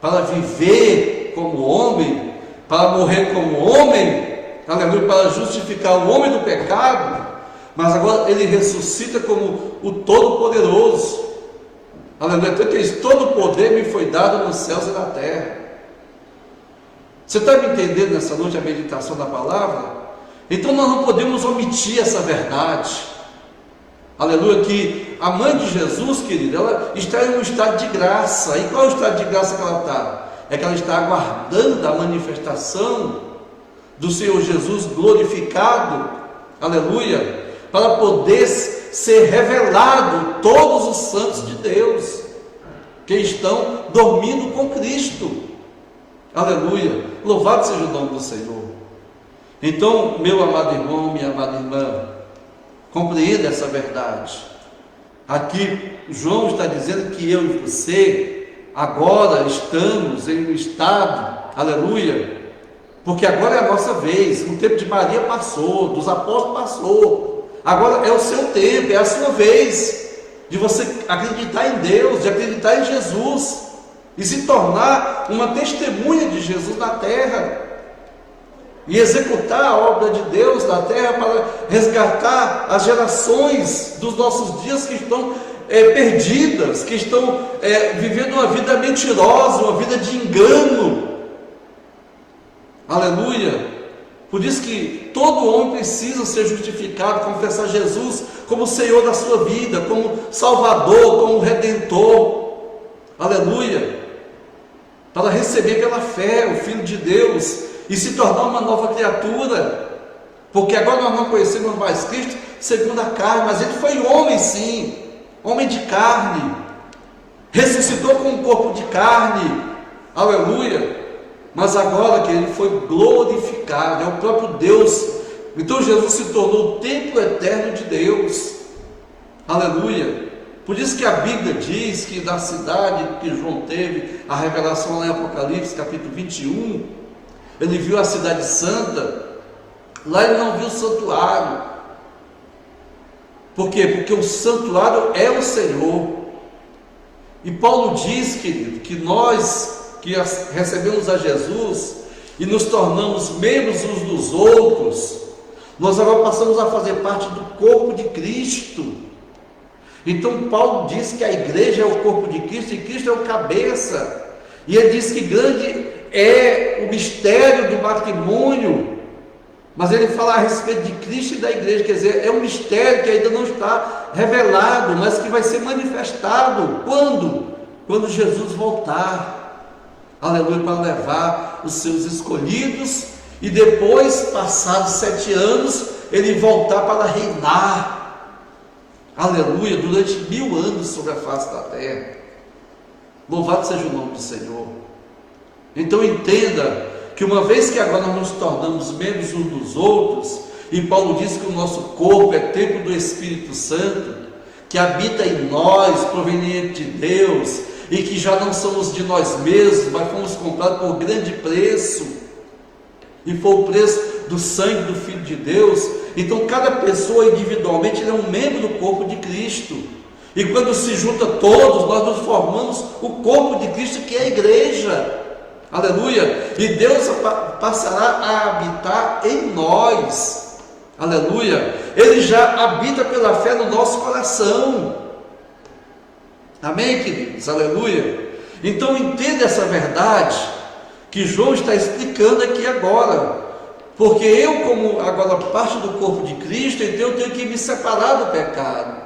para viver como homem, para morrer como homem, aleluia, para justificar o homem do pecado, mas agora ele ressuscita como o Todo-Poderoso, aleluia. Então que diz: todo o poder me foi dado nos céus e na terra. Você está me entendendo nessa noite a meditação da palavra? Então nós não podemos omitir essa verdade, aleluia, que a mãe de Jesus, querida, ela está em um estado de graça. E qual é o estado de graça que ela está? É que ela está aguardando a manifestação do Senhor Jesus glorificado, aleluia, para poder ser revelado todos os santos de Deus que estão dormindo com Cristo, aleluia, louvado seja o nome do Senhor. Então, meu amado irmão, minha amada irmã, compreenda essa verdade. Aqui João está dizendo que eu e você agora estamos em um estado, aleluia, porque agora é a nossa vez. O tempo de Maria passou, dos apóstolos passou, agora é o seu tempo, é a sua vez de você acreditar em Deus, de acreditar em Jesus e se tornar uma testemunha de Jesus na terra e executar a obra de Deus na terra para resgatar as gerações dos nossos dias que estão perdidas, que estão vivendo uma vida mentirosa, uma vida de engano, aleluia. Por isso que todo homem precisa ser justificado, confessar Jesus como Senhor da sua vida, como Salvador, como Redentor, aleluia, para receber pela fé o Filho de Deus e se tornar uma nova criatura, porque agora nós não conhecemos mais Cristo segundo a carne, mas ele foi homem sim, homem de carne, ressuscitou com um corpo de carne, aleluia, mas agora que ele foi glorificado, é o próprio Deus. Então Jesus se tornou o templo eterno de Deus, aleluia. Por isso que a Bíblia diz que na cidade que João teve a revelação lá em Apocalipse capítulo 21, ele viu a cidade santa, lá ele não viu o santuário. Por quê? Porque o santuário é o Senhor, E Paulo diz, querido, que nós que recebemos a Jesus e nos tornamos membros uns dos outros, nós agora passamos a fazer parte do corpo de Cristo. Então Paulo diz que a igreja é o corpo de Cristo e Cristo é o cabeça. E ele diz que grande é o mistério do matrimônio. Mas ele fala a respeito de Cristo e da igreja, quer dizer, é um mistério que ainda não está revelado, mas que vai ser manifestado. Quando? Quando Jesus voltar, aleluia, para levar os seus escolhidos, e depois, passados 7 anos, ele voltar para reinar, aleluia, durante 1000 anos sobre a face da terra. Louvado seja o nome do Senhor. Então entenda que uma vez que agora nós nos tornamos membros uns dos outros, e Paulo diz que o nosso corpo é templo do Espírito Santo, que habita em nós, proveniente de Deus, e que já não somos de nós mesmos, mas fomos comprados por grande preço, e foi o preço do sangue do Filho de Deus. Então cada pessoa individualmente é um membro do corpo de Cristo, e quando se junta todos, nós nos formamos o corpo de Cristo, que é a igreja. Aleluia, e Deus passará a habitar em nós, aleluia, Ele já habita pela fé no nosso coração, amém, queridos, aleluia. Então entenda essa verdade, que João está explicando aqui agora, porque eu, como agora parte do corpo de Cristo, então eu tenho que me separar do pecado,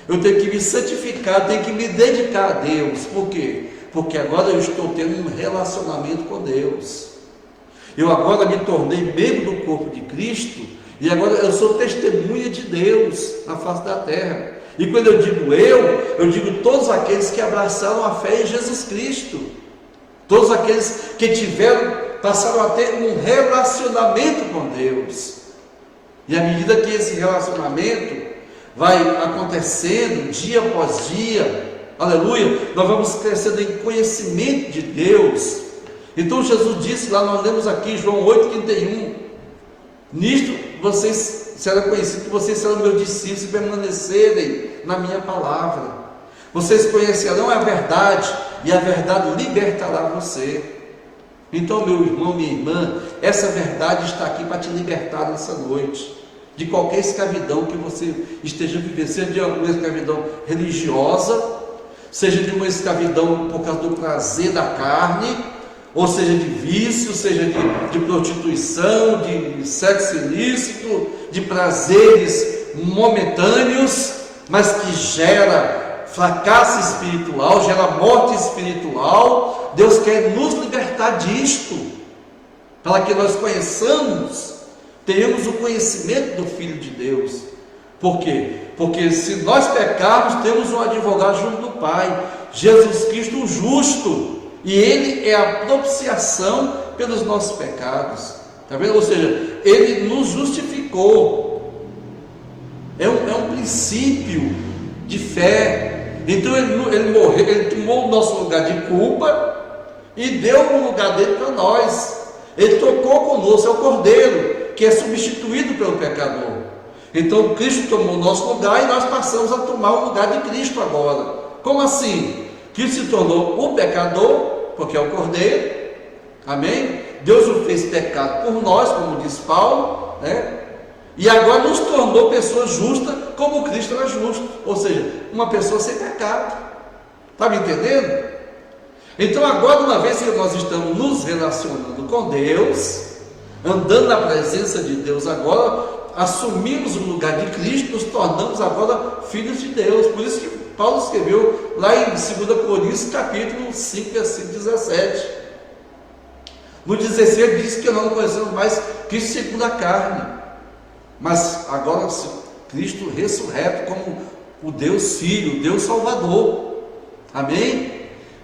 eu tenho que me santificar, tenho que me dedicar a Deus. Por quê? Porque agora eu estou tendo um relacionamento com Deus. Eu agora me tornei membro do corpo de Cristo, e agora eu sou testemunha de Deus na face da terra. E quando eu digo todos aqueles que abraçaram a fé em Jesus Cristo, todos aqueles que passaram a ter um relacionamento com Deus. E à medida que esse relacionamento vai acontecendo dia após dia, aleluia, nós vamos crescendo em conhecimento de Deus. Então Jesus disse lá, nós lemos aqui João 8,31, nisto vocês serão conhecidos, que vocês serão meus discípulos se permanecerem na minha palavra. Vocês conhecerão a verdade, e a verdade libertará você. Então, meu irmão, minha irmã, essa verdade está aqui para te libertar nessa noite, de qualquer escravidão que você esteja vivendo, seja de alguma escravidão religiosa, seja de uma escravidão por causa do prazer da carne, ou seja de vício, seja de prostituição, de sexo ilícito, de prazeres momentâneos, mas que gera fracasso espiritual, gera morte espiritual. Deus quer nos libertar disto, para que nós conheçamos, tenhamos o conhecimento do Filho de Deus. Por quê? Porque se nós pecarmos, temos um advogado junto do Pai, Jesus Cristo o justo, e Ele é a propiciação pelos nossos pecados, está vendo? Ou seja, Ele nos justificou, é um princípio de fé. Então Ele morreu, Ele tomou o nosso lugar de culpa, e deu um lugar dele para nós. Ele tocou conosco, é o Cordeiro, que é substituído pelo pecador. Então Cristo tomou o nosso lugar, e nós passamos a tomar o lugar de Cristo agora. Como assim? Cristo se tornou o pecador, porque é o Cordeiro, amém? Deus o fez pecado por nós, como diz Paulo, né? E agora nos tornou pessoas justas, como Cristo era justo, ou seja, uma pessoa sem pecado. Está me entendendo? Então agora, uma vez que nós estamos nos relacionando com Deus, andando na presença de Deus agora, assumimos o lugar de Cristo, nos tornamos agora filhos de Deus. Por isso que Paulo escreveu lá em 2 Coríntios capítulo 5, versículo 17. No 16 ele diz que não conhecemos mais Cristo segundo a carne, mas agora Cristo ressurreto como o Deus Filho, o Deus Salvador. Amém?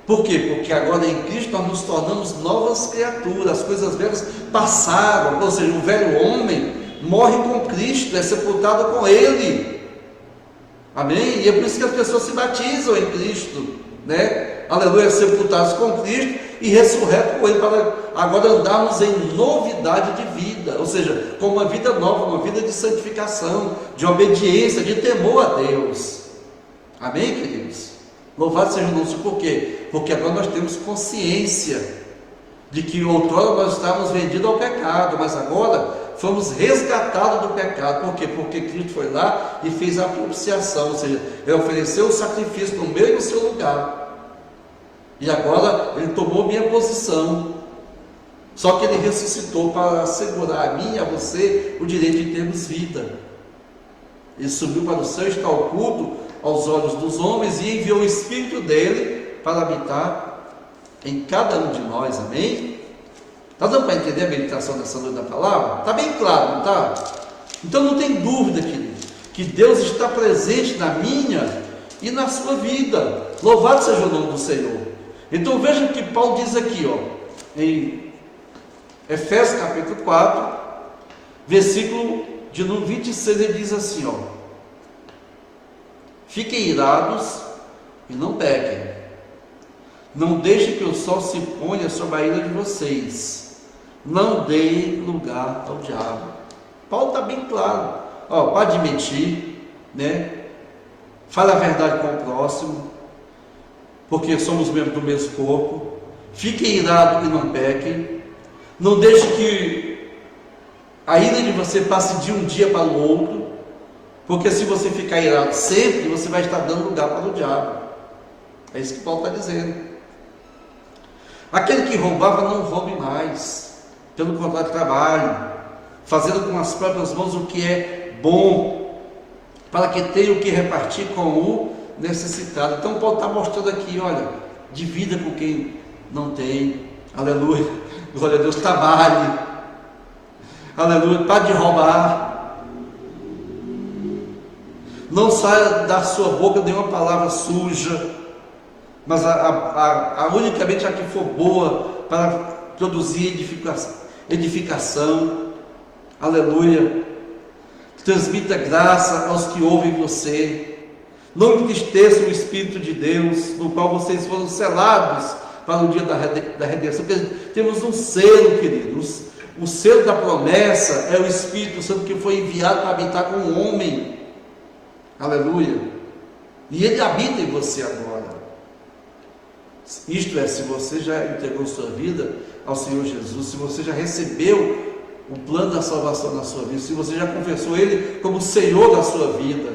Por quê? Porque agora em Cristo nós nos tornamos novas criaturas, as coisas velhas passaram, ou seja, o velho homem morre com Cristo, é sepultado com Ele. Amém? E é por isso que as pessoas se batizam em Cristo, né? Aleluia, sepultados com Cristo e ressurretos com Ele, para agora andarmos em novidade de vida, ou seja, com uma vida nova, uma vida de santificação, de obediência, de temor a Deus. Amém, queridos? Louvado seja o nome do Senhor. Por quê? Porque agora nós temos consciência de que outrora nós estávamos vendidos ao pecado, mas agora fomos resgatados do pecado. Por quê? Porque Cristo foi lá e fez a propiciação, ou seja, Ele ofereceu o sacrifício no meio do seu lugar. E agora Ele tomou minha posição. Só que Ele ressuscitou para assegurar a mim e a você o direito de termos vida. Ele subiu para o céu, está oculto aos olhos dos homens e enviou o Espírito dele para habitar em cada um de nós, amém? Está dando para entender a meditação dessa noite da palavra? Está bem claro, não está? Então não tem dúvida, querido, que Deus está presente na minha e na sua vida. Louvado seja o nome do Senhor. Então veja o que Paulo diz aqui, em Efésios capítulo 4, versículo de número 26, ele diz assim, fiquem irados e não pequem. Não deixe que o sol se ponha sobre a ira de vocês. Não deem lugar ao diabo. Paulo está bem claro. Pode mentir, né? Fale a verdade com o próximo, porque somos membros do mesmo corpo. Fiquem irados e não pequem. Não deixe que a ira de você passe de um dia para o outro, porque se você ficar irado sempre, você vai estar dando lugar para o diabo. É isso que Paulo está dizendo. Aquele que roubava, não roube mais. Pelo contrário, trabalhe, fazendo com as próprias mãos o que é bom, para que tenha o que repartir com o necessitado. Então Paulo está mostrando aqui, olha, divida com quem não tem. Aleluia, glória a Deus. Trabalhe, aleluia, pare de roubar. Não saia da sua boca nenhuma palavra suja, mas unicamente a que for boa para produzir edificação. Aleluia. Transmita graça aos que ouvem você. Não entristeça o Espírito de Deus, no qual vocês foram selados para o dia da redenção. Temos um selo, queridos. O selo da promessa é o Espírito Santo que foi enviado para habitar com o homem. Aleluia. E ele habita em você agora. Isto é, se você já entregou sua vida ao Senhor Jesus, se você já recebeu o plano da salvação na sua vida, se você já confessou Ele como Senhor da sua vida,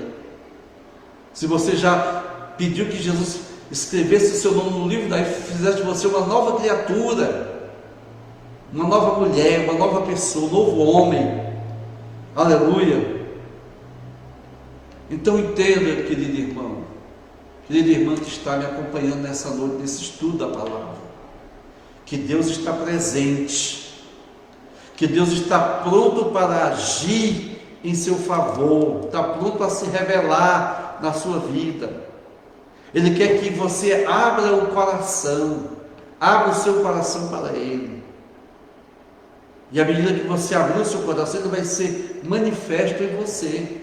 se você já pediu que Jesus escrevesse o seu nome no livro, daí fizesse de você uma nova criatura, uma nova mulher, uma nova pessoa, um novo homem. Aleluia. Então entenda, querido irmão, querida irmã que está me acompanhando nessa noite, nesse estudo da palavra, que Deus está presente, que Deus está pronto para agir em seu favor, está pronto a se revelar na sua vida. Ele quer que você abra o coração, abra o seu coração para Ele, e à medida que você abrir o seu coração, Ele vai ser manifesto em você.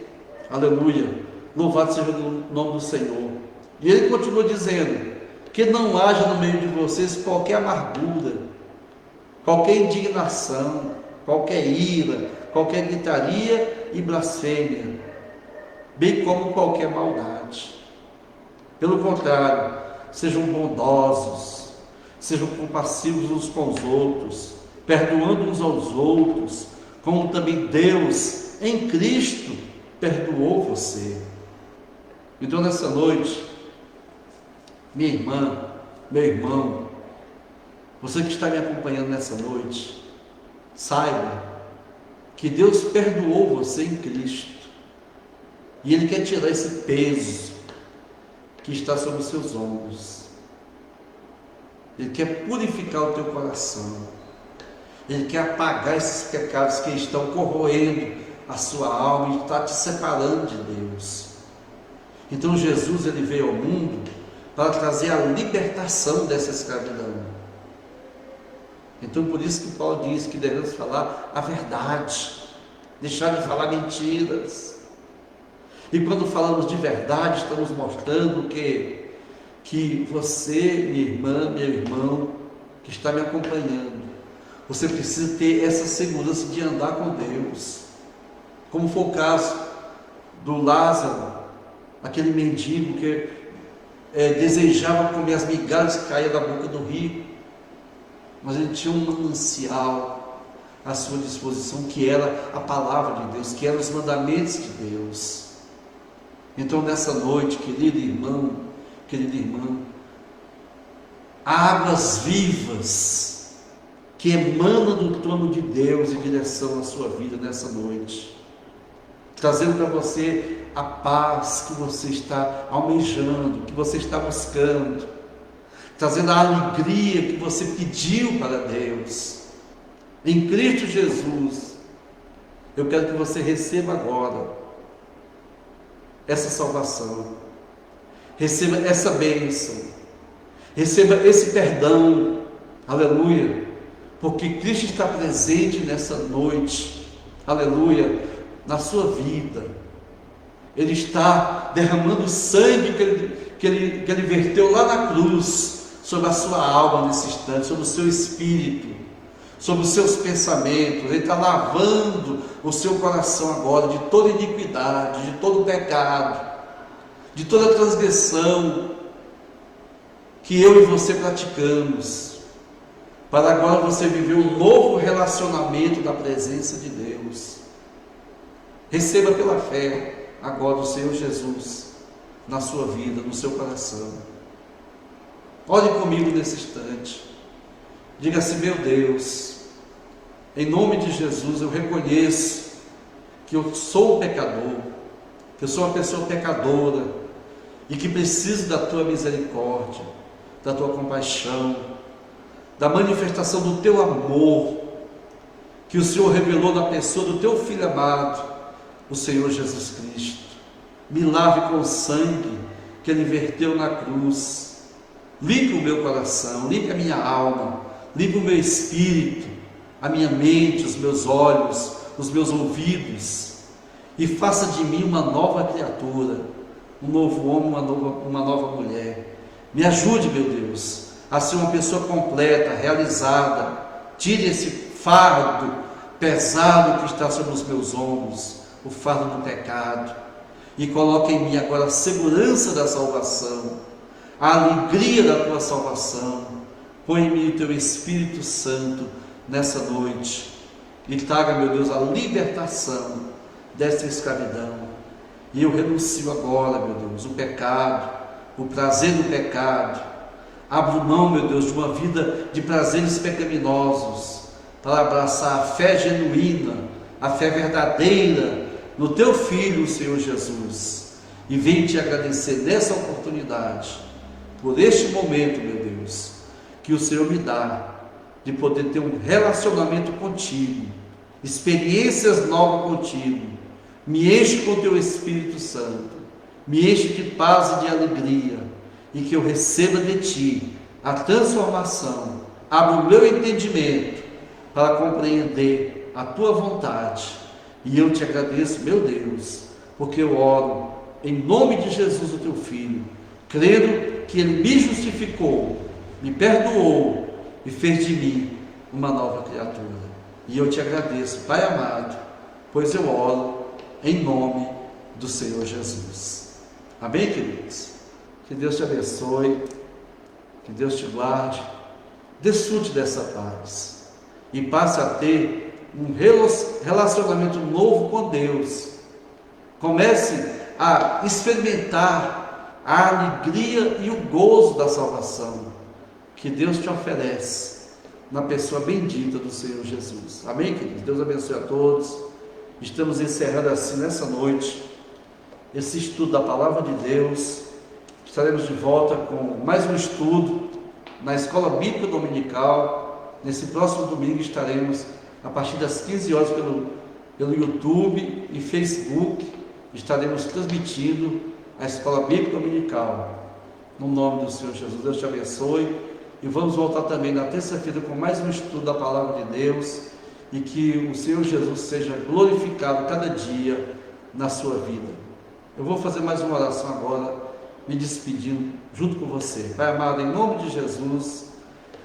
Aleluia, louvado seja o nome do Senhor. E ele continua dizendo, que não haja no meio de vocês qualquer amargura, qualquer indignação, qualquer ira, qualquer gritaria e blasfêmia, bem como qualquer maldade. Pelo contrário, sejam bondosos, sejam compassivos uns com os outros, perdoando uns aos outros, como também Deus, em Cristo, perdoou você. Então nessa noite, minha irmã, meu irmão, você que está me acompanhando nessa noite, saiba que Deus perdoou você em Cristo, e Ele quer tirar esse peso que está sobre os seus ombros. Ele quer purificar o teu coração, Ele quer apagar esses pecados que estão corroendo a sua alma e está te separando de Deus. Então Jesus, Ele veio ao mundo para trazer a libertação dessa escravidão. Então por isso que Paulo diz que devemos falar a verdade, deixar de falar mentiras. E quando falamos de verdade, estamos mostrando que você, minha irmã, meu irmão, que está me acompanhando, você precisa ter essa segurança de andar com Deus, como foi o caso do Lázaro, aquele mendigo que desejava comer as migalhas que caíam da boca do rio, mas ele tinha um manancial à sua disposição, que era a palavra de Deus, que eram os mandamentos de Deus. Então nessa noite, querido irmão, querida irmã, há águas vivas que emanam do trono de Deus em direção à sua vida nessa noite, trazendo para você a paz que você está almejando, que você está buscando, trazendo a alegria que você pediu para Deus. Em Cristo Jesus, eu quero que você receba agora essa salvação, receba essa bênção, receba esse perdão, aleluia, porque Cristo está presente nessa noite, aleluia, na sua vida. Ele está derramando o sangue que ele verteu lá na cruz, sobre a sua alma nesse instante, sobre o seu espírito, sobre os seus pensamentos. Ele está lavando o seu coração agora de toda iniquidade, de todo pecado, de toda transgressão que eu e você praticamos, para agora você viver um novo relacionamento da presença de Deus. Receba pela fé agora o Senhor Jesus na sua vida, no seu coração. Ore comigo nesse instante. Diga assim: meu Deus, em nome de Jesus, eu reconheço que eu sou um pecador, que eu sou uma pessoa pecadora e que preciso da tua misericórdia, da tua compaixão, da manifestação do teu amor que o Senhor revelou na pessoa do teu Filho amado, o Senhor Jesus Cristo. Me lave com o sangue que Ele verteu na cruz. Limpe o meu coração, limpe a minha alma, limpe o meu espírito, a minha mente, os meus olhos, os meus ouvidos, e faça de mim uma nova criatura, um novo homem, uma nova mulher. Me ajude, meu Deus, a ser uma pessoa completa, realizada. Tire esse fardo pesado que está sobre os meus ombros, o fardo do pecado, e coloque em mim agora a segurança da salvação, a alegria da tua salvação. Põe em mim o teu Espírito Santo nessa noite e traga, meu Deus, a libertação dessa escravidão. E eu renuncio agora, meu Deus, o pecado, o prazer do pecado. Abro mão, meu Deus, de uma vida de prazeres pecaminosos, para abraçar a fé genuína, a fé verdadeira no teu Filho, o Senhor Jesus. E venho te agradecer nessa oportunidade, por este momento, meu Deus, que o Senhor me dá, de poder ter um relacionamento contigo, experiências novas contigo. Me enche com o teu Espírito Santo, me enche de paz e de alegria, e que eu receba de ti a transformação. Abra o meu entendimento para compreender a tua vontade, e eu te agradeço, meu Deus, porque eu oro em nome de Jesus, o teu Filho, crendo que Ele me justificou, me perdoou e fez de mim uma nova criatura. E eu te agradeço, Pai amado, pois eu oro em nome do Senhor Jesus. Amém, queridos? Que Deus te abençoe, que Deus te guarde, desfrute dessa paz e passe a ter um relacionamento novo com Deus. Comece a experimentar a alegria e o gozo da salvação que Deus te oferece na pessoa bendita do Senhor Jesus. Amém, queridos? Deus abençoe a todos. Estamos encerrando assim nessa noite esse estudo da Palavra de Deus. Estaremos de volta com mais um estudo na Escola Bíblica Dominical. Nesse próximo domingo estaremos a partir das 15 horas pelo YouTube e Facebook. Estaremos transmitindo a Escola Bíblica Dominical. No nome do Senhor Jesus, Deus te abençoe. E vamos voltar também na terça-feira com mais um estudo da Palavra de Deus. E que o Senhor Jesus seja glorificado cada dia na sua vida. Eu vou fazer mais uma oração agora, me despedindo junto com você. Pai amado, em nome de Jesus,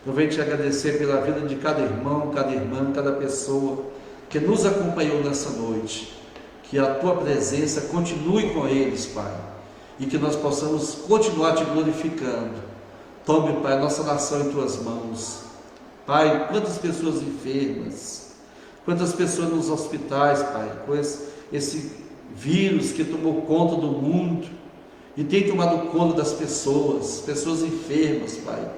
eu venho te agradecer pela vida de cada irmão, cada irmã, cada pessoa que nos acompanhou nessa noite. Que a tua presença continue com eles, Pai. e que nós possamos continuar te glorificando. Tome, Pai, nossa nação em tuas mãos. Pai, quantas pessoas enfermas, quantas pessoas nos hospitais, Pai, com esse vírus que tomou conta do mundo e tem tomado conta das pessoas enfermas, Pai.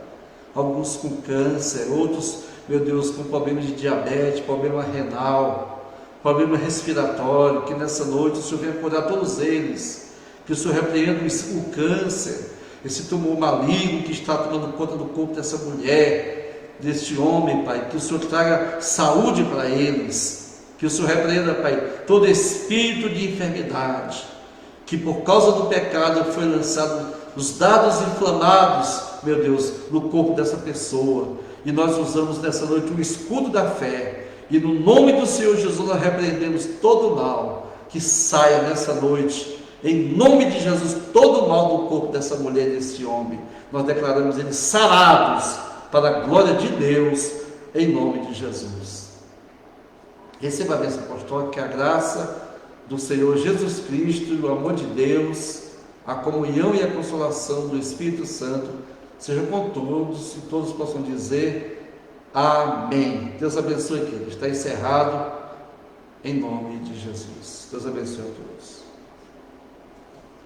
Alguns com câncer, outros, meu Deus, com problemas de diabetes, problema renal, problema respiratório, que nessa noite o Senhor venha curar todos eles, que o Senhor repreenda o câncer, esse tumor maligno que está tomando conta do corpo dessa mulher, deste homem, Pai, que o Senhor traga saúde para eles, que o Senhor repreenda, Pai, todo espírito de enfermidade, que por causa do pecado foi lançado os dados inflamados, meu Deus, no corpo dessa pessoa, e nós usamos nessa noite o escudo da fé, e no nome do Senhor Jesus nós repreendemos todo o mal, que saia nessa noite, em nome de Jesus, todo o mal do corpo dessa mulher e desse homem, nós declaramos eles sarados, para a glória de Deus, em nome de Jesus. Receba a bênção apostólica, que a graça do Senhor Jesus Cristo, o amor de Deus, a comunhão e a consolação do Espírito Santo, seja com todos, e todos possam dizer amém. Deus abençoe, queridos. Está encerrado, em nome de Jesus. Deus abençoe a todos.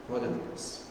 Glória a Deus.